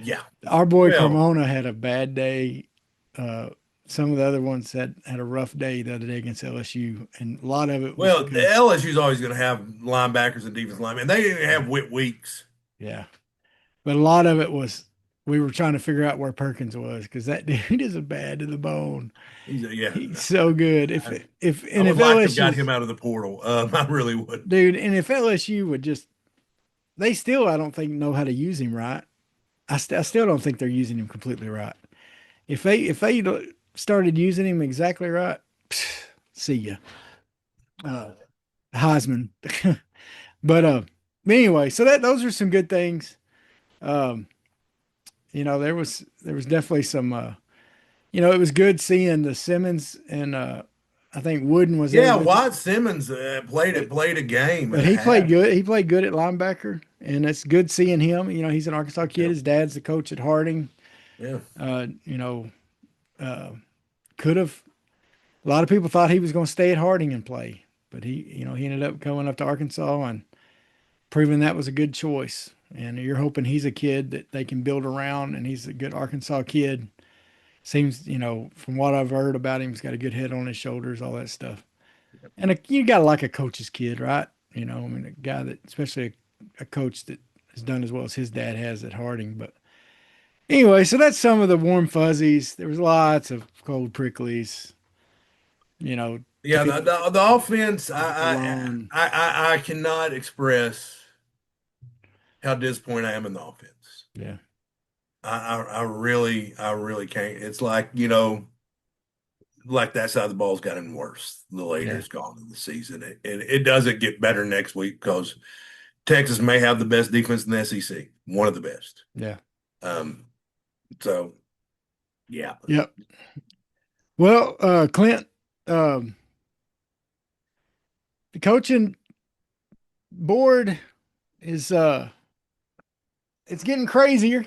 [SPEAKER 2] Yeah.
[SPEAKER 1] Our boy Carmona had a bad day. Some of the other ones had a rough day the other day against LSU, and a lot of it was
[SPEAKER 2] the LSU's always going to have linebackers and defense linemen. They didn't have weeks.
[SPEAKER 1] Yeah. But a lot of it was we were trying to figure out where Perkins was because that dude is a bad to the bone. He's so good. If LSU
[SPEAKER 2] got him out of the portal, I really would,
[SPEAKER 1] dude. And if LSU would they still, I don't think, know how to use him right. I still don't think they're using him completely right. If they started using him exactly right, see ya, Heisman. But anyway, so those are some good things. There was definitely some. It was good seeing the Simmons and I think Wooden was.
[SPEAKER 2] Yeah, White Simmons played a game.
[SPEAKER 1] But he played good. He played good at linebacker, and it's good seeing him. He's an Arkansas kid. His dad's the coach at Harding.
[SPEAKER 2] Yeah.
[SPEAKER 1] Could have. A lot of people thought he was going to stay at Harding and play, but he ended up going up to Arkansas and proving that was a good choice. And you're hoping he's a kid that they can build around, and he's a good Arkansas kid. Seems, from what I've heard about him, he's got a good head on his shoulders, all that stuff. And you got to like a coach's kid, right? I mean, a guy that, especially a coach that has done as well as his dad has at Harding. But anyway, so that's some of the warm fuzzies. There was lots of cold pricklies, you know, to
[SPEAKER 2] Yeah,
[SPEAKER 1] feel
[SPEAKER 2] the offense,
[SPEAKER 1] alone.
[SPEAKER 2] I cannot express how disappointed I am in the offense.
[SPEAKER 1] Yeah.
[SPEAKER 2] I really can't. It's like, like that side of the ball's gotten worse the later
[SPEAKER 1] Yeah.
[SPEAKER 2] it's gone in the season. It doesn't get better next week because Texas may have the best defense in the SEC, one of the best.
[SPEAKER 1] Yeah.
[SPEAKER 2] Um, so yeah.
[SPEAKER 1] Yep. Well, Clint, um, the coaching board is it's getting crazier.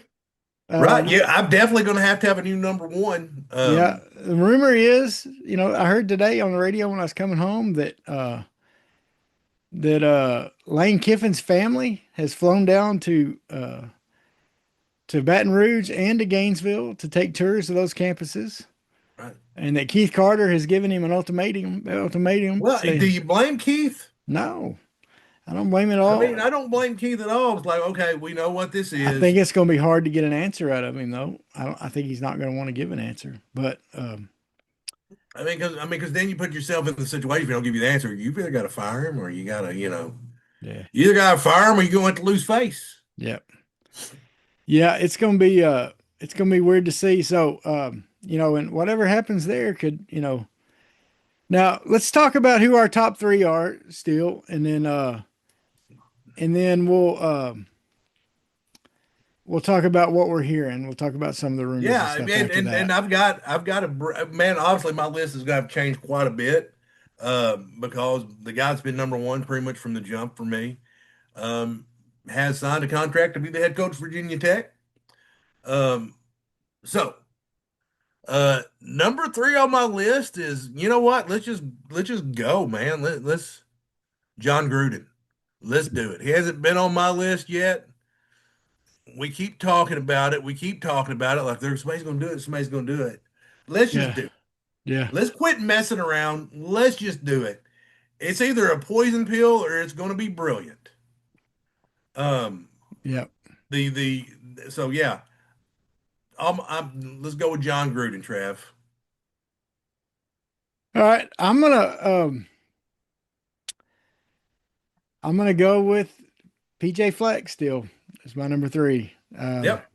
[SPEAKER 2] Right.
[SPEAKER 1] Uh,
[SPEAKER 2] Yeah, I'm definitely going to have a new number one.
[SPEAKER 1] yeah, the rumor is, I heard today on the radio when I was coming home that Lane Kiffin's family has flown down to Baton Rouge and to Gainesville to take tours of those campuses,
[SPEAKER 2] Right.
[SPEAKER 1] and that Keith Carter has given him an ultimatum
[SPEAKER 2] Well, do
[SPEAKER 1] saying,
[SPEAKER 2] you blame Keith?
[SPEAKER 1] no, I don't blame it at
[SPEAKER 2] I
[SPEAKER 1] all.
[SPEAKER 2] mean, I don't blame Keith at all. It's like, okay, we know what this
[SPEAKER 1] I
[SPEAKER 2] is.
[SPEAKER 1] think it's going to be hard to get an answer out of him, though. I think he's not going to want to give an answer. But
[SPEAKER 2] Because then you put yourself in the situation. If you don't give you the answer, you either got to fire him or you got to,
[SPEAKER 1] yeah,
[SPEAKER 2] you either got to fire him or you're going to lose face.
[SPEAKER 1] yeah, yeah. It's going to be weird to see. So and whatever happens there could Now let's talk about who our top three are still, and then we'll talk about what we're hearing. We'll talk about some of the rumors and
[SPEAKER 2] Yeah,
[SPEAKER 1] stuff
[SPEAKER 2] and
[SPEAKER 1] after
[SPEAKER 2] and
[SPEAKER 1] that.
[SPEAKER 2] I've got a man. Obviously, my list is going to change quite a bit because the guy's been number one pretty much from the jump for me. Um, has signed a contract to be the head coach of Virginia Tech. Um, so number three on my list is, you know what? Let's just go, man. Let's John Gruden. Let's do it. He hasn't been on my list yet. We keep talking about it. We keep talking about it like there's somebody's going to do it. Somebody's going to do it. Let's just
[SPEAKER 1] Yeah,
[SPEAKER 2] do it.
[SPEAKER 1] yeah,
[SPEAKER 2] Let's quit messing around. Let's just do it. It's either a poison pill or it's going to be brilliant. Um,
[SPEAKER 1] yeah.
[SPEAKER 2] the so yeah, let's go with John Gruden, Trav.
[SPEAKER 1] All right, I'm gonna go with PJ Fleck still as my number three.
[SPEAKER 2] Yep.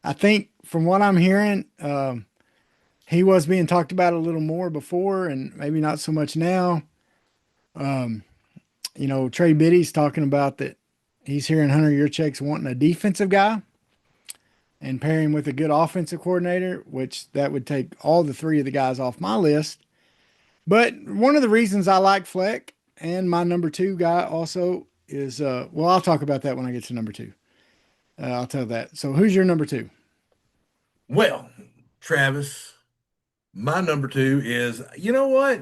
[SPEAKER 1] I think from what I'm hearing, he was being talked about a little more before, and maybe not so much now. Um, Trey Biddy's talking about that he's hearing Hunter Yurchek's wanting a defensive guy and pair him with a good offensive coordinator, which that would take all the three of the guys off my list. But one of the reasons I like Fleck and my number two guy also is well, I'll talk about that when I get to number two. I'll tell that. So who's your number two?
[SPEAKER 2] Well, Travis, my number two is, you know what?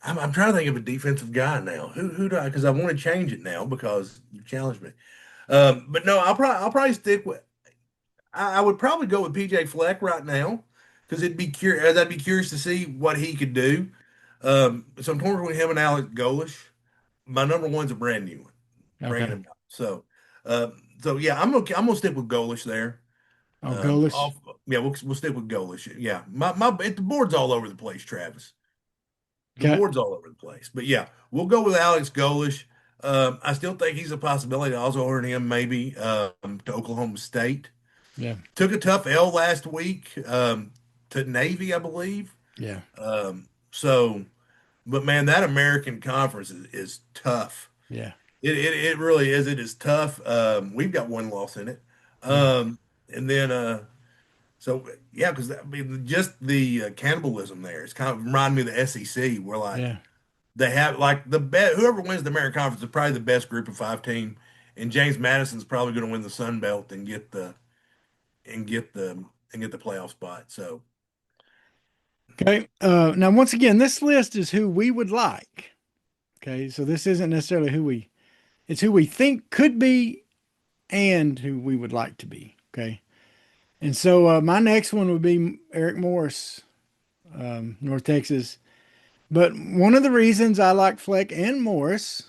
[SPEAKER 2] I'm trying to think of a defensive guy now. Who do I? Because I want to change it now because you challenged me. But no, I'll probably stick with. I would probably go with PJ Fleck right now because it'd be curious. I'd be curious to see what he could do. So I'm torn between him and Alex Golish. My number one's a brand new one, bringing
[SPEAKER 1] Okay.
[SPEAKER 2] him up. So yeah, I'm gonna stick with Golish there.
[SPEAKER 1] Oh, Golish.
[SPEAKER 2] Off, yeah, we'll stick with Golish. Yeah, the board's all over the place, Travis. The
[SPEAKER 1] Okay.
[SPEAKER 2] board's all over the place. But yeah, we'll go with Alex Golish. I still think he's a possibility. I also heard him maybe to Oklahoma State.
[SPEAKER 1] Yeah.
[SPEAKER 2] Took a tough L last week to Navy, I believe.
[SPEAKER 1] Yeah.
[SPEAKER 2] So, but man, that American Conference is tough.
[SPEAKER 1] Yeah.
[SPEAKER 2] It really is. It is tough. We've got one loss in it.
[SPEAKER 1] Yeah.
[SPEAKER 2] And then so yeah, because I mean, just the cannibalism there. It's kind of reminding me of the SEC, where like
[SPEAKER 1] Yeah.
[SPEAKER 2] they have like the best. Whoever wins the American Conference is probably the best Group of Five team, and James Madison's probably going to win the Sun Belt and get the playoff spot. So
[SPEAKER 1] Okay. Now, once again, this list is who we would like. Okay. So this isn't necessarily it's who we think could be and who we would like to be. Okay. And so my next one would be Eric Morris, North Texas. But one of the reasons I like Fleck and Morris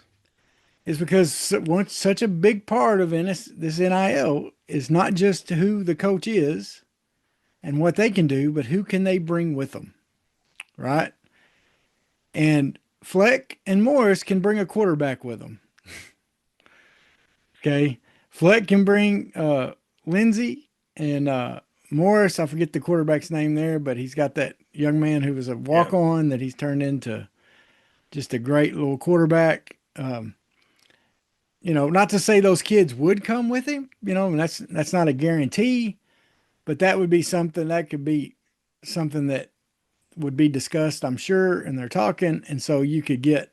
[SPEAKER 1] is because once such a big part of this NIL is not just who the coach is and what they can do, but who can they bring with them, right? And Fleck and Morris can bring a quarterback with them. Okay. Fleck can bring Lindsey and Morris. I forget the quarterback's name there, but he's got that young man who was a walk on that he's turned into just a great little quarterback. Not to say those kids would come with him, and that's not a guarantee, but that would be something that could be something that would be discussed, I'm sure, and they're talking. And so you could get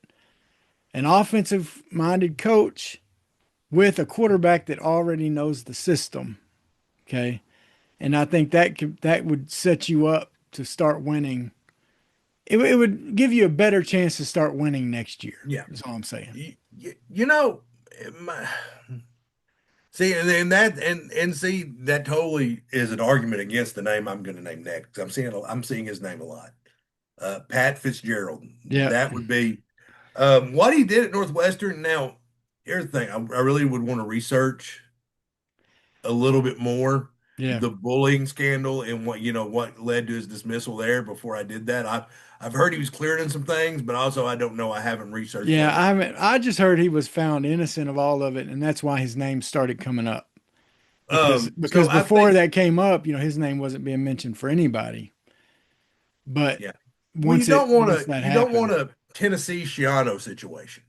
[SPEAKER 1] an offensive minded coach with a quarterback that already knows the system. Okay. And I think that would set you up to start winning. It would give you a better chance to start winning next year.
[SPEAKER 2] Yeah.
[SPEAKER 1] That's all I'm saying.
[SPEAKER 2] My, see, and see that totally is an argument against the name I'm going to name next. I'm seeing his name a lot. Pat Fitzgerald.
[SPEAKER 1] Yeah.
[SPEAKER 2] That would be what he did at Northwestern. Now, here's the thing. I really would want to research a little bit more the bullying scandal and what led to his dismissal there before I did that. I've heard he was cleared in some things, but also I don't know. I haven't researched.
[SPEAKER 1] Yeah, I just heard he was found innocent of all of it, and that's why his name started coming up. Because before that came up, his name wasn't being mentioned for anybody. But
[SPEAKER 2] you don't want a Tennessee Schiano situation.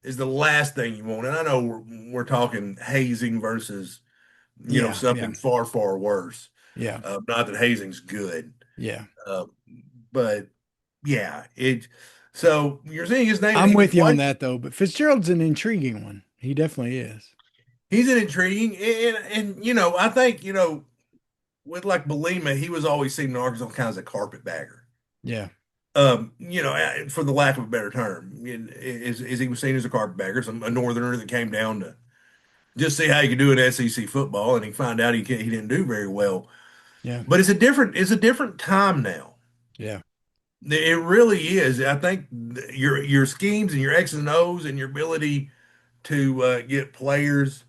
[SPEAKER 2] Is the last thing you want, and I know we're talking hazing versus something far, far worse.
[SPEAKER 1] Yeah.
[SPEAKER 2] Not that hazing's good.
[SPEAKER 1] Yeah.
[SPEAKER 2] But yeah, so you're seeing his name.
[SPEAKER 1] I'm with you on that though, but Fitzgerald's an intriguing one. He definitely is.
[SPEAKER 2] He's an intriguing, and I think, with like Belima, he was always seen in Arkansas kind of as a carpetbagger.
[SPEAKER 1] Yeah.
[SPEAKER 2] For the lack of a better term, is he was seen as a carpetbagger, a northerner that came down to just see how you could do in SEC football, and he found out he didn't do very well.
[SPEAKER 1] Yeah.
[SPEAKER 2] But it's a different time now.
[SPEAKER 1] Yeah.
[SPEAKER 2] It really is. I think your schemes and your X's and O's and your ability to get players.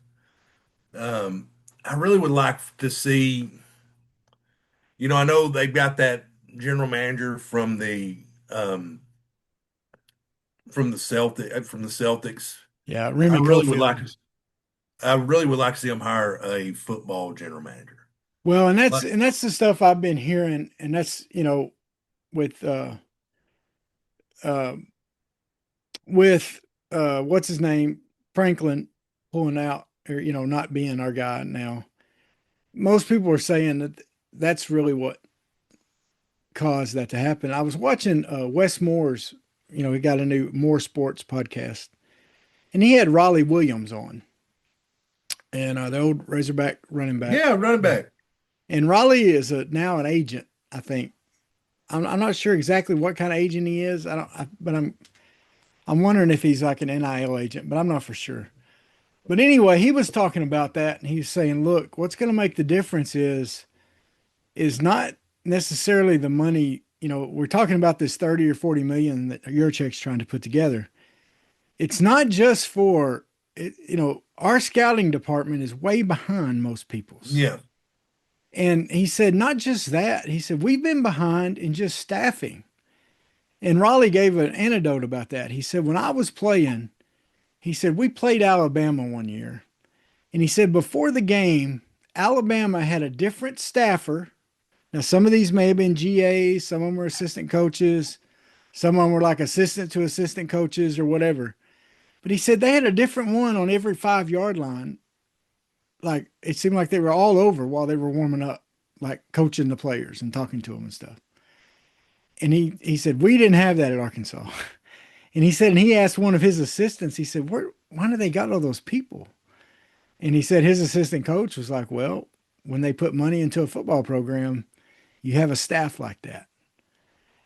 [SPEAKER 2] I really would like to see. I know they've got that general manager from the Celtics.
[SPEAKER 1] Yeah,
[SPEAKER 2] I really would like to see them hire a football general manager.
[SPEAKER 1] Well, and that's the stuff I've been hearing, and that's with what's his name, Franklin pulling out or not being our guy now. Most people are saying that that's really what caused that to happen. I was watching Wes Moore's, he got a new More Sports podcast, and he had Raleigh Williams on, and the old Razorback running back.
[SPEAKER 2] Yeah, running back.
[SPEAKER 1] And Raleigh is now an agent, I think. I'm not sure exactly what kind of agent he is. But I'm wondering if he's like an NIL agent, but I'm not for sure. But anyway, he was talking about that, and he was saying, look, what's going to make the difference is not necessarily the money. We're talking about this 30 or 40 million that Yurchek's trying to put together. It's not just for it, our scouting department is way behind most people's.
[SPEAKER 2] Yeah.
[SPEAKER 1] And he said, not just that, he said, we've been behind in just staffing. And Raleigh gave an anecdote about that. He said, when I was playing, he said, we played Alabama one year. And he said, before the game, Alabama had a different staffer. Now, some of these may have been GAs, some of them were assistant coaches, some of them were like assistant to assistant coaches or whatever. But he said they had a different one on every 5-yard line. Like it seemed like they were all over while they were warming up, like coaching the players and talking to them and stuff. And he said, we didn't have that at Arkansas. And he said, and he asked one of his assistants, he said, why do they got all those people? And he said his assistant coach was like, well, when they put money into a football program, you have a staff like that.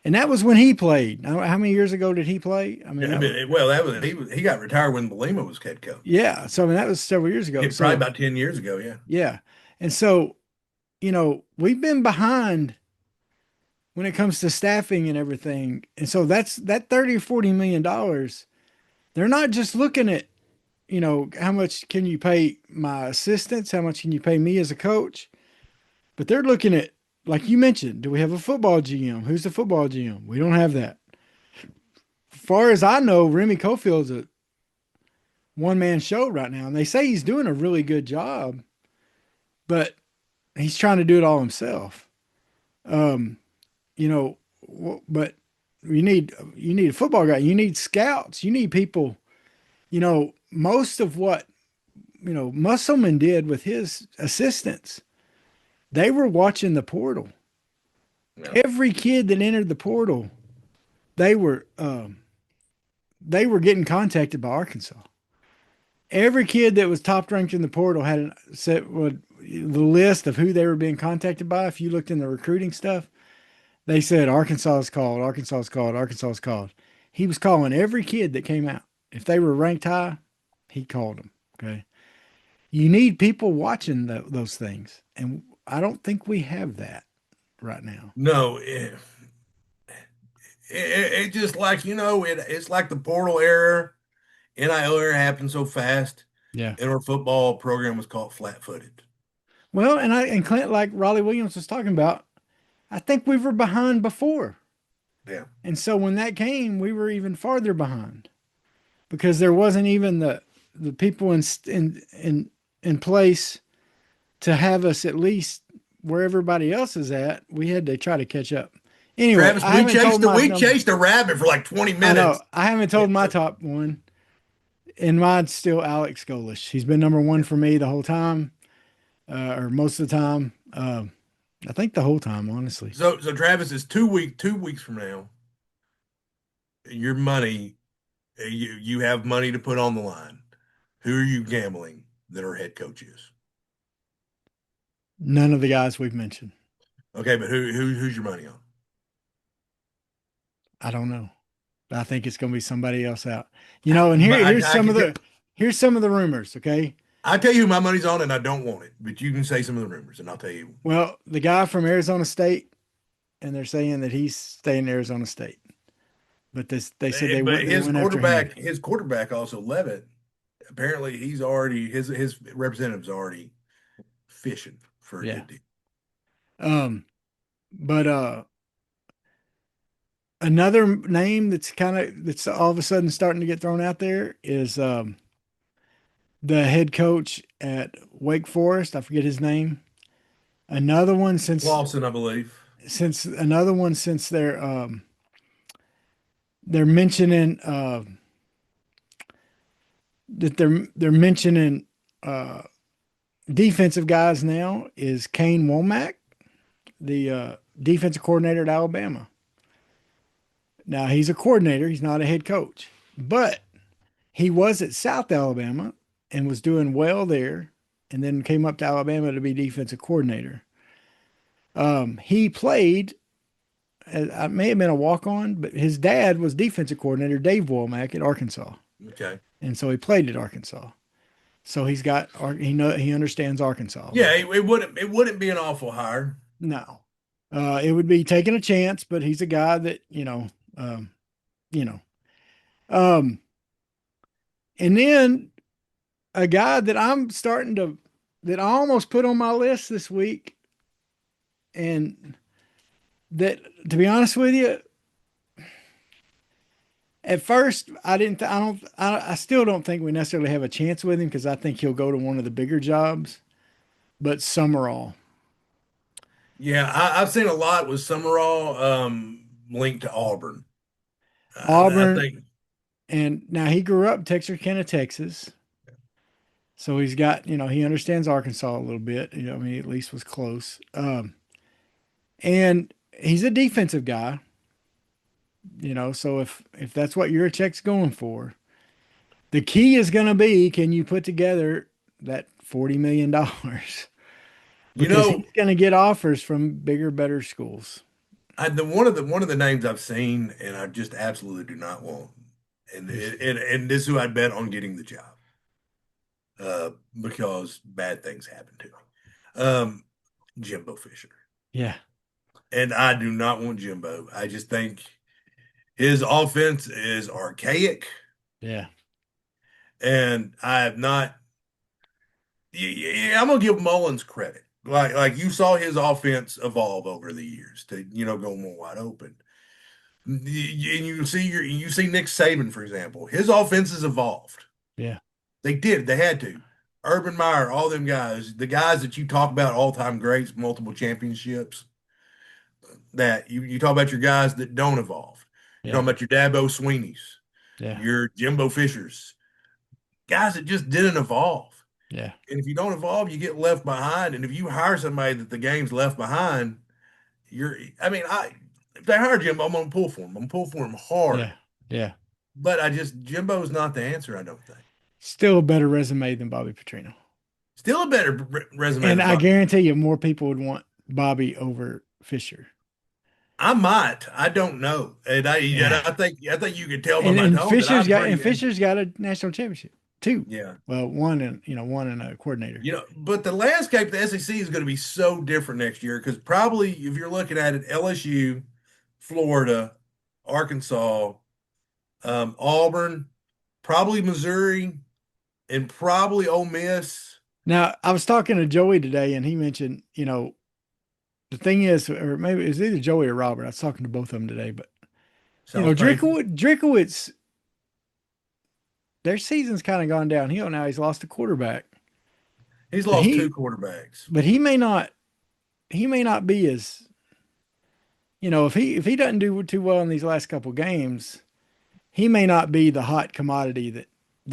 [SPEAKER 1] And that was when he played. How many years ago did he play?
[SPEAKER 2] He got retired when Belima was head coach.
[SPEAKER 1] Yeah. So that was several years ago.
[SPEAKER 2] Probably about 10 years ago. Yeah.
[SPEAKER 1] Yeah. And so we've been behind when it comes to staffing and everything. And so that's that 30 or 40 million dollars. They're not just looking at, how much can you pay my assistants? How much can you pay me as a coach? But they're looking at, like you mentioned, do we have a football GM? Who's the football GM? We don't have that. As far as I know, Remy Cofield's a one man show right now. And they say he's doing a really good job, but he's trying to do it all himself. Um, you know, but you need a football guy. You need scouts. You need people. Most of what Musselman did with his assistants, they were watching the portal.
[SPEAKER 2] Yeah.
[SPEAKER 1] Every kid that entered the portal, they were getting contacted by Arkansas. Every kid that was top ranked in the portal had the list of who they were being contacted by. If you looked in the recruiting stuff, they said Arkansas is called, Arkansas is called, Arkansas is called. He was calling every kid that came out. If they were ranked high, he called them. Okay. You need people watching those things. And I don't think we have that right now.
[SPEAKER 2] No, it just like it's like the portal era, NIL era happened so fast,
[SPEAKER 1] Yeah.
[SPEAKER 2] and our football program was caught flat-footed.
[SPEAKER 1] Well, and Clint, like Raleigh Williams was talking about, I think we were behind before.
[SPEAKER 2] Yeah.
[SPEAKER 1] And so when that came, we were even farther behind because there wasn't even the people in place to have us at least where everybody else is at. We had to try to catch up. Anyway,
[SPEAKER 2] Travis,
[SPEAKER 1] I haven't told my
[SPEAKER 2] we
[SPEAKER 1] number.
[SPEAKER 2] chased a rabbit for like 20
[SPEAKER 1] I know
[SPEAKER 2] minutes.
[SPEAKER 1] I haven't told my top one, and mine's still Alex Golish. He's been number one for me the whole time, or most of the time. I think the whole time, honestly.
[SPEAKER 2] So Travis is 2 weeks from now. Your money, you have money to put on the line. Who are you gambling that our head coach is?
[SPEAKER 1] None of the guys we've mentioned.
[SPEAKER 2] Okay, but who's your money on?
[SPEAKER 1] I don't know. I think it's going to be somebody else out. And here's
[SPEAKER 2] I
[SPEAKER 1] some of
[SPEAKER 2] can
[SPEAKER 1] the here's some of the rumors. Okay.
[SPEAKER 2] I tell you who my money's on, and I don't want it, but you can say some of the rumors, and I'll tell you.
[SPEAKER 1] Well, the guy from Arizona State, and they're saying that he's staying in Arizona State, but they said
[SPEAKER 2] But
[SPEAKER 1] they went after him.
[SPEAKER 2] his quarterback also Levitt. Apparently, he's already his representative's already fishing for a
[SPEAKER 1] Yeah.
[SPEAKER 2] good deal.
[SPEAKER 1] But another name that's all of a sudden starting to get thrown out there is the head coach at Wake Forest. I forget his name. Another one
[SPEAKER 2] Lawson, I believe.
[SPEAKER 1] since they're mentioning that they're mentioning defensive guys now is Kane Womack, the defensive coordinator at Alabama. Now he's a coordinator, he's not a head coach, but he was at South Alabama and was doing well there, and then came up to Alabama to be defensive coordinator. He played. I may have been a walk on, but his dad was defensive coordinator, Dave Womack at Arkansas,
[SPEAKER 2] Okay.
[SPEAKER 1] and so he played at Arkansas. So he understands Arkansas.
[SPEAKER 2] Yeah, it wouldn't be an awful hire.
[SPEAKER 1] No, it would be taking a chance, but he's a guy that um, you know, um, and then a guy that I almost put on my list this week, and that, to be honest with you, at first I didn't, I still don't think we necessarily have a chance with him because I think he'll go to one of the bigger jobs, but Summerall.
[SPEAKER 2] Yeah, I've seen a lot with Summerall linked to Auburn. I
[SPEAKER 1] Auburn,
[SPEAKER 2] think.
[SPEAKER 1] and now he grew up Texarkana, Texas. So he's got, he understands Arkansas a little bit. I mean, at least was close. And he's a defensive guy, so if that's what your check's going for, the key is going to be, can you put together that $40 million? Because he's going to get offers from bigger, better schools.
[SPEAKER 2] One of the names I've seen, and I just absolutely do not want, and this is who I'd bet on getting the job, because bad things happen to him. Jimbo Fisher.
[SPEAKER 1] Yeah.
[SPEAKER 2] And I do not want Jimbo. I just think his offense is archaic,
[SPEAKER 1] Yeah.
[SPEAKER 2] and I have not. Yeah, I'm gonna give Mullins credit. Like you saw his offense evolve over the years to go more wide open. And you see Nick Saban, for example, his offense has evolved.
[SPEAKER 1] Yeah.
[SPEAKER 2] They did. They had to. Urban Meyer, all them guys, the guys that you talk about, all-time greats, multiple championships. That you talk about your guys that don't evolve. You're
[SPEAKER 1] Yeah.
[SPEAKER 2] talking about your Dabo Sweeneys,
[SPEAKER 1] Yeah.
[SPEAKER 2] your Jimbo Fishers, guys that just didn't evolve.
[SPEAKER 1] Yeah.
[SPEAKER 2] And if you don't evolve, you get left behind. And if you hire somebody that the game's left behind, if they hire Jimbo, I'm gonna pull for him. I'm gonna pull for him hard.
[SPEAKER 1] Yeah. Yeah.
[SPEAKER 2] But Jimbo's not the answer, I don't think.
[SPEAKER 1] Still a better resume than Bobby Petrino.
[SPEAKER 2] Still a better resume
[SPEAKER 1] And
[SPEAKER 2] than
[SPEAKER 1] I
[SPEAKER 2] Bobby.
[SPEAKER 1] guarantee you more people would want Bobby over Fisher.
[SPEAKER 2] I might. I don't know. And
[SPEAKER 1] Yeah.
[SPEAKER 2] I think you could tell by my
[SPEAKER 1] And
[SPEAKER 2] tone that I'm pretty
[SPEAKER 1] Fisher's got a national championship too.
[SPEAKER 2] yeah.
[SPEAKER 1] Well, one and a coordinator.
[SPEAKER 2] But the landscape of the SEC is going to be so different next year because probably if you're looking at it, LSU, Florida, Arkansas, Auburn, probably Missouri, and probably Ole Miss.
[SPEAKER 1] Now, I was talking to Joey today, and he mentioned, the thing is, or maybe it's either Joey or Robert. I was talking to both of them today, but
[SPEAKER 2] South Painful.
[SPEAKER 1] Drinkowitz, their season's kind of gone downhill now. He's lost a quarterback.
[SPEAKER 2] He's
[SPEAKER 1] But
[SPEAKER 2] lost two quarterbacks.
[SPEAKER 1] but he may not be as, if he doesn't do too well in these last couple games, he may not be the hot commodity that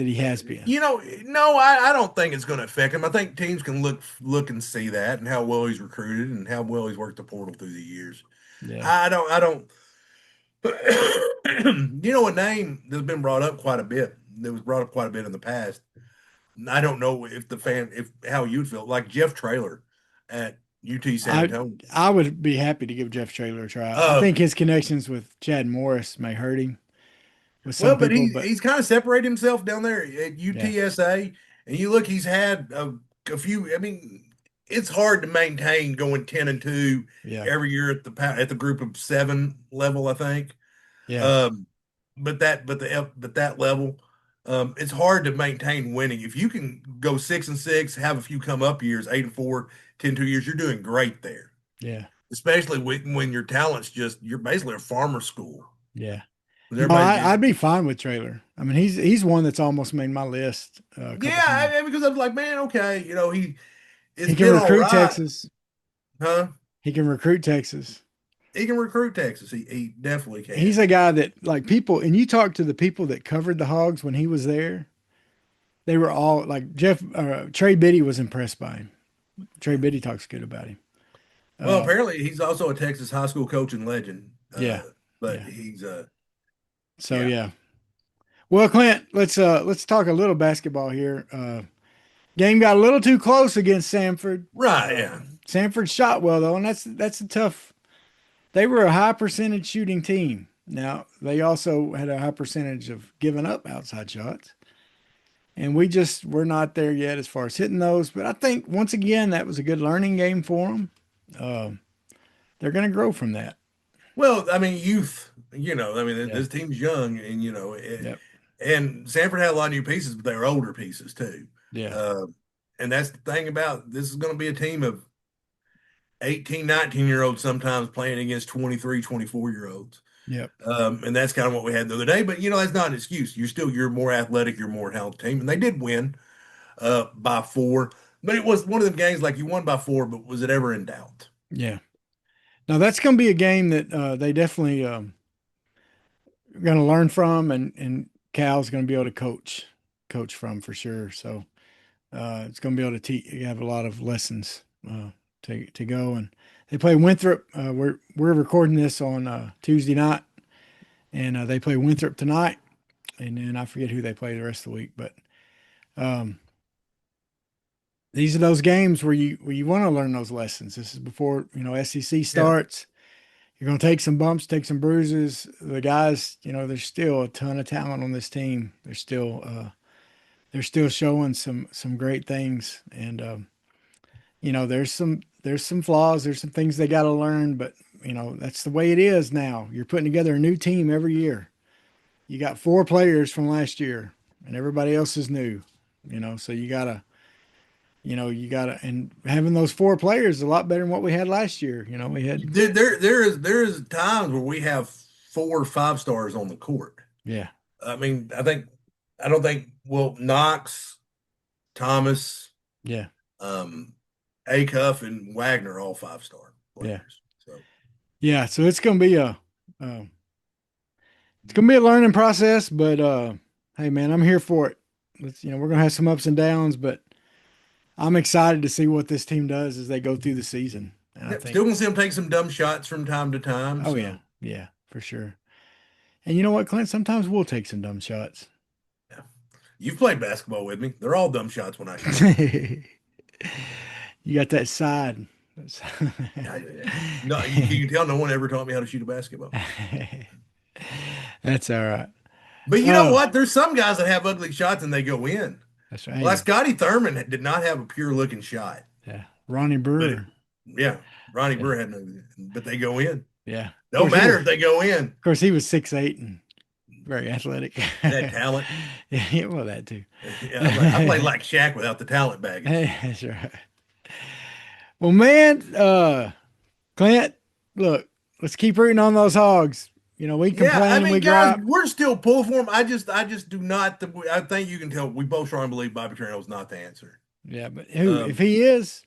[SPEAKER 1] he has been.
[SPEAKER 2] No, I don't think it's going to affect him. I think teams can look and see that and how well he's recruited and how well he's worked the portal through the years.
[SPEAKER 1] Yeah.
[SPEAKER 2] I don't. A name that's been brought up quite a bit. That was brought up quite a bit in the past. I don't know if how you'd feel like Jeff Traylor at UT San Antonio.
[SPEAKER 1] I would be happy to give Jeff Traylor a try. I
[SPEAKER 2] Uh,
[SPEAKER 1] think his connections with Chad Morris may hurt him with some
[SPEAKER 2] Well, but
[SPEAKER 1] people, but
[SPEAKER 2] he's kind of separated himself down there at
[SPEAKER 1] yeah,
[SPEAKER 2] UTSA, and you look, he's had a few. I mean, it's hard to maintain going 10-2
[SPEAKER 1] yeah,
[SPEAKER 2] every year at the group of seven level, I think.
[SPEAKER 1] yeah,
[SPEAKER 2] Um, but that level, it's hard to maintain winning. If you can go 6-6, have a few come up years, 8-4, 10-2 years, you're doing great there.
[SPEAKER 1] yeah,
[SPEAKER 2] Especially when your talent's you're basically a farmer school.
[SPEAKER 1] yeah. No,
[SPEAKER 2] Everybody
[SPEAKER 1] I'd be fine with Traylor. I mean, he's one that's almost made my list. A couple times.
[SPEAKER 2] because I was like, man, okay, it's
[SPEAKER 1] He can
[SPEAKER 2] been all
[SPEAKER 1] recruit
[SPEAKER 2] right,
[SPEAKER 1] Texas.
[SPEAKER 2] huh?
[SPEAKER 1] He can recruit Texas.
[SPEAKER 2] He can recruit Texas. He definitely can.
[SPEAKER 1] He's a guy that like people, and you talk to the people that covered the Hogs when he was there. They were all like Trey Biddy was impressed by him. Trey Biddy talks good about him.
[SPEAKER 2] Well, apparently he's also a Texas high school coach and legend.
[SPEAKER 1] Yeah,
[SPEAKER 2] But
[SPEAKER 1] yeah.
[SPEAKER 2] he's
[SPEAKER 1] So
[SPEAKER 2] yeah.
[SPEAKER 1] yeah. Well, Clint, let's talk a little basketball here. Game got a little too close against Samford.
[SPEAKER 2] Right, yeah.
[SPEAKER 1] Samford shot well though, and that's a tough. They were a high percentage shooting team. Now they also had a high percentage of giving up outside shots, and we're not there yet as far as hitting those. But I think once again that was a good learning game for them. They're going to grow from that.
[SPEAKER 2] Well, I mean, youth, this team's young and
[SPEAKER 1] Yep.
[SPEAKER 2] and Sanford had a lot of new pieces, but they were older pieces too.
[SPEAKER 1] Yeah.
[SPEAKER 2] And that's the thing about this is going to be a team of 18, 19-year-olds sometimes playing against 23, 24-year-olds.
[SPEAKER 1] Yep.
[SPEAKER 2] And that's kind of what we had the other day. But that's not an excuse. You're more athletic, you're more talented team. And they did win by 4. But it was one of them games like you won by 4, but was it ever in doubt?
[SPEAKER 1] Yeah. Now that's going to be a game that they definitely going to learn from, and Cal's going to be able to coach from for sure. So it's going to be able to have a lot of lessons to go. And they play Winthrop. We're recording this on Tuesday night, and they play Winthrop tonight. And then I forget who they play the rest of the week, but these are those games where you want to learn those lessons. This is before SEC starts. You're going to take some bumps, take some bruises. The guys, there's still a ton of talent on this team. They're still showing some great things, and there's some flaws, there's some things they got to learn, but that's the way it is now. You're putting together a new team every year. You got 4 players from last year, and everybody else is new. So and having those 4 players is a lot better than what we had last year. We had
[SPEAKER 2] there is times where we have 4 or 5 stars on the court.
[SPEAKER 1] Yeah.
[SPEAKER 2] I mean, I don't think Knox, Thomas,
[SPEAKER 1] yeah,
[SPEAKER 2] Acuff, and Wagner are all 5-star players.
[SPEAKER 1] Yeah. So it's gonna be a learning process, but hey man, I'm here for it. We're gonna have some ups and downs, but I'm excited to see what this team does as they go through the season. And I think,
[SPEAKER 2] still gonna see them take some dumb shots from time to time.
[SPEAKER 1] Oh so. Yeah, for sure. And you know what, Clint? Sometimes we'll take some dumb shots.
[SPEAKER 2] Yeah, you've played basketball with me. They're all dumb shots when I shoot.
[SPEAKER 1] You got that side.
[SPEAKER 2] No, you can tell no one ever taught me how to shoot a basketball.
[SPEAKER 1] That's all right.
[SPEAKER 2] But you know what? There's some guys that have ugly shots and they go in.
[SPEAKER 1] That's right.
[SPEAKER 2] Well, Scotty Thurman did not have a pure looking shot.
[SPEAKER 1] Yeah. Ronnie Brewer.
[SPEAKER 2] Ronnie Brewer had no, but they go in.
[SPEAKER 1] Yeah.
[SPEAKER 2] Don't matter if they go in.
[SPEAKER 1] Of course, he was 6'8" and very athletic.
[SPEAKER 2] That talent.
[SPEAKER 1] Yeah, well, that too.
[SPEAKER 2] Yeah, I played like Shaq without the talent baggage.
[SPEAKER 1] Hey, that's right. Well, man, Clint, look, let's keep rooting on those Hogs. We complain, we
[SPEAKER 2] guys,
[SPEAKER 1] gripe.
[SPEAKER 2] we're still pulling for them. I just do not. I think you can tell we both strongly believe Bobby Petrino is not the answer.
[SPEAKER 1] Yeah, but if he is,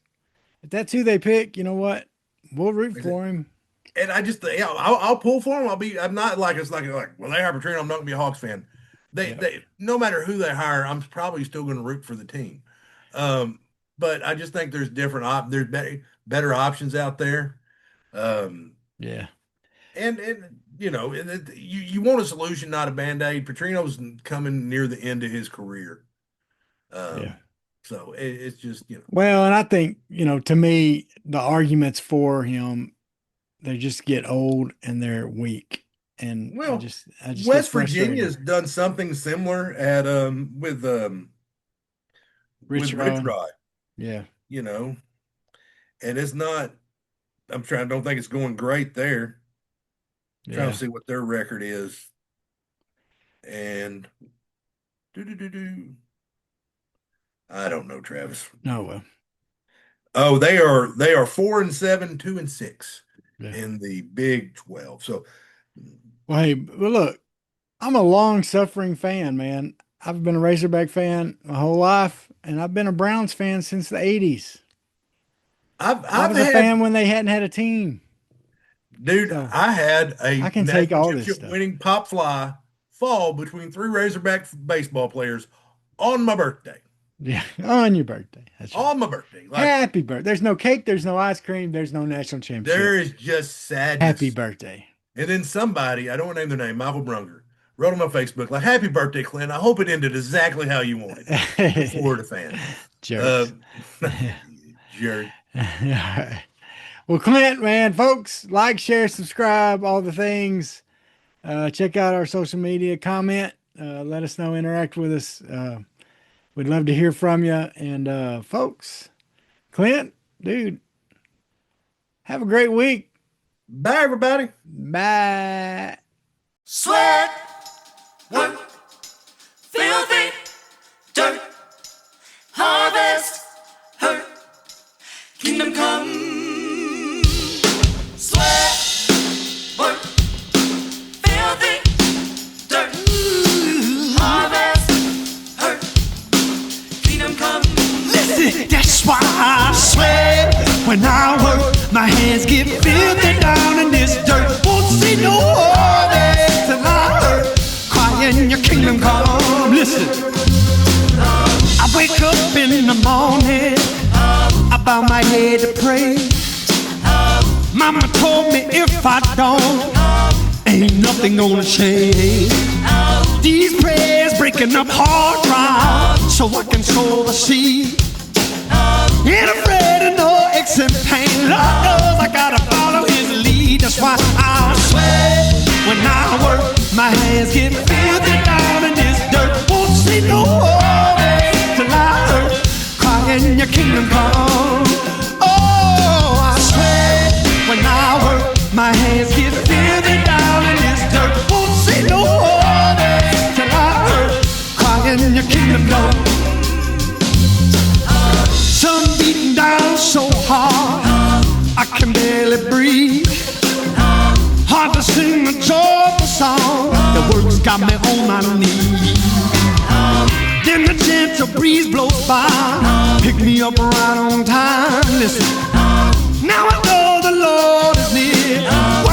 [SPEAKER 1] if that's who they pick, you know what? We'll root for him.
[SPEAKER 2] And I'll pull for him. I'm not like it's like well, they hire Petrino, I'm not gonna be a Hawks fan. They no matter who they hire, I'm probably still gonna root for the team. But I just think there's there's better options out there.
[SPEAKER 1] Yeah.
[SPEAKER 2] And you want a solution, not a Band-Aid. Petrino's coming near the end of his career. So it's just,
[SPEAKER 1] Well, and I think, to me, the arguments for him, they just get old and they're weak. And I just
[SPEAKER 2] West Virginia's done something similar at with
[SPEAKER 1] Rich
[SPEAKER 2] Rod.
[SPEAKER 1] Yeah.
[SPEAKER 2] And it's not, I don't think it's going great there. Trying to see what their record is. And I don't know, Travis.
[SPEAKER 1] No, well.
[SPEAKER 2] Oh, they are 4-7, 2-6 in the Big 12. So,
[SPEAKER 1] well, hey, look, I'm a long-suffering fan, man. I've been a Razorback fan my whole life, and I've been a Browns fan since the 80s. I was a fan when they hadn't had a team.
[SPEAKER 2] Dude, so, I had
[SPEAKER 1] I can take all this stuff.
[SPEAKER 2] Winning pop fly fall between 3 Razorback baseball players on my birthday.
[SPEAKER 1] Yeah, on your birthday. That's right.
[SPEAKER 2] On my birthday.
[SPEAKER 1] Happy birthday. There's no cake. There's no ice cream. There's no national championship.
[SPEAKER 2] There is just sadness.
[SPEAKER 1] Happy birthday.
[SPEAKER 2] And then somebody, I don't want to name their name, Michael Brunger, wrote on my Facebook, like, happy birthday, Clint. I hope it ended exactly how you wanted. Florida fan.
[SPEAKER 1] Jerk.
[SPEAKER 2] Jerk.
[SPEAKER 1] All right. Well, Clint, man, folks, like, share, subscribe, all the things. Check out our social media, comment, let us know, interact with us. We'd love to hear from you. And folks, Clint, dude, have a great week.
[SPEAKER 2] Bye, everybody.
[SPEAKER 1] Bye.
[SPEAKER 3] Sweat, work, filthy, dirt, harvest, hurt, kingdom come. That's why I sweat when I work. My hands get filthy down in this dirt. Won't see no harvest till I hurt. Crying your kingdom come. Listen, I wake up in the morning, I bow my head to pray. Mama told me if I don't, ain't nothing gonna change. These prayers breaking up hard ground so I can sow the seed. Ain't afraid of no aches and pain. Lord knows I gotta follow his lead. That's why I sweat when I work. My hands get filthy down in this dirt. Won't see no harvest till I hurt. Crying your kingdom come. My hands get filthy down in this dirt. Won't say no more till I hurt. Crying in your kingdom come. Sun beating down so hard I can barely breathe. Hard to sing a joyful song. The words got me on my knees. Then the gentle breeze blows by, pick me up right on time. Listen, now I know the Lord is near.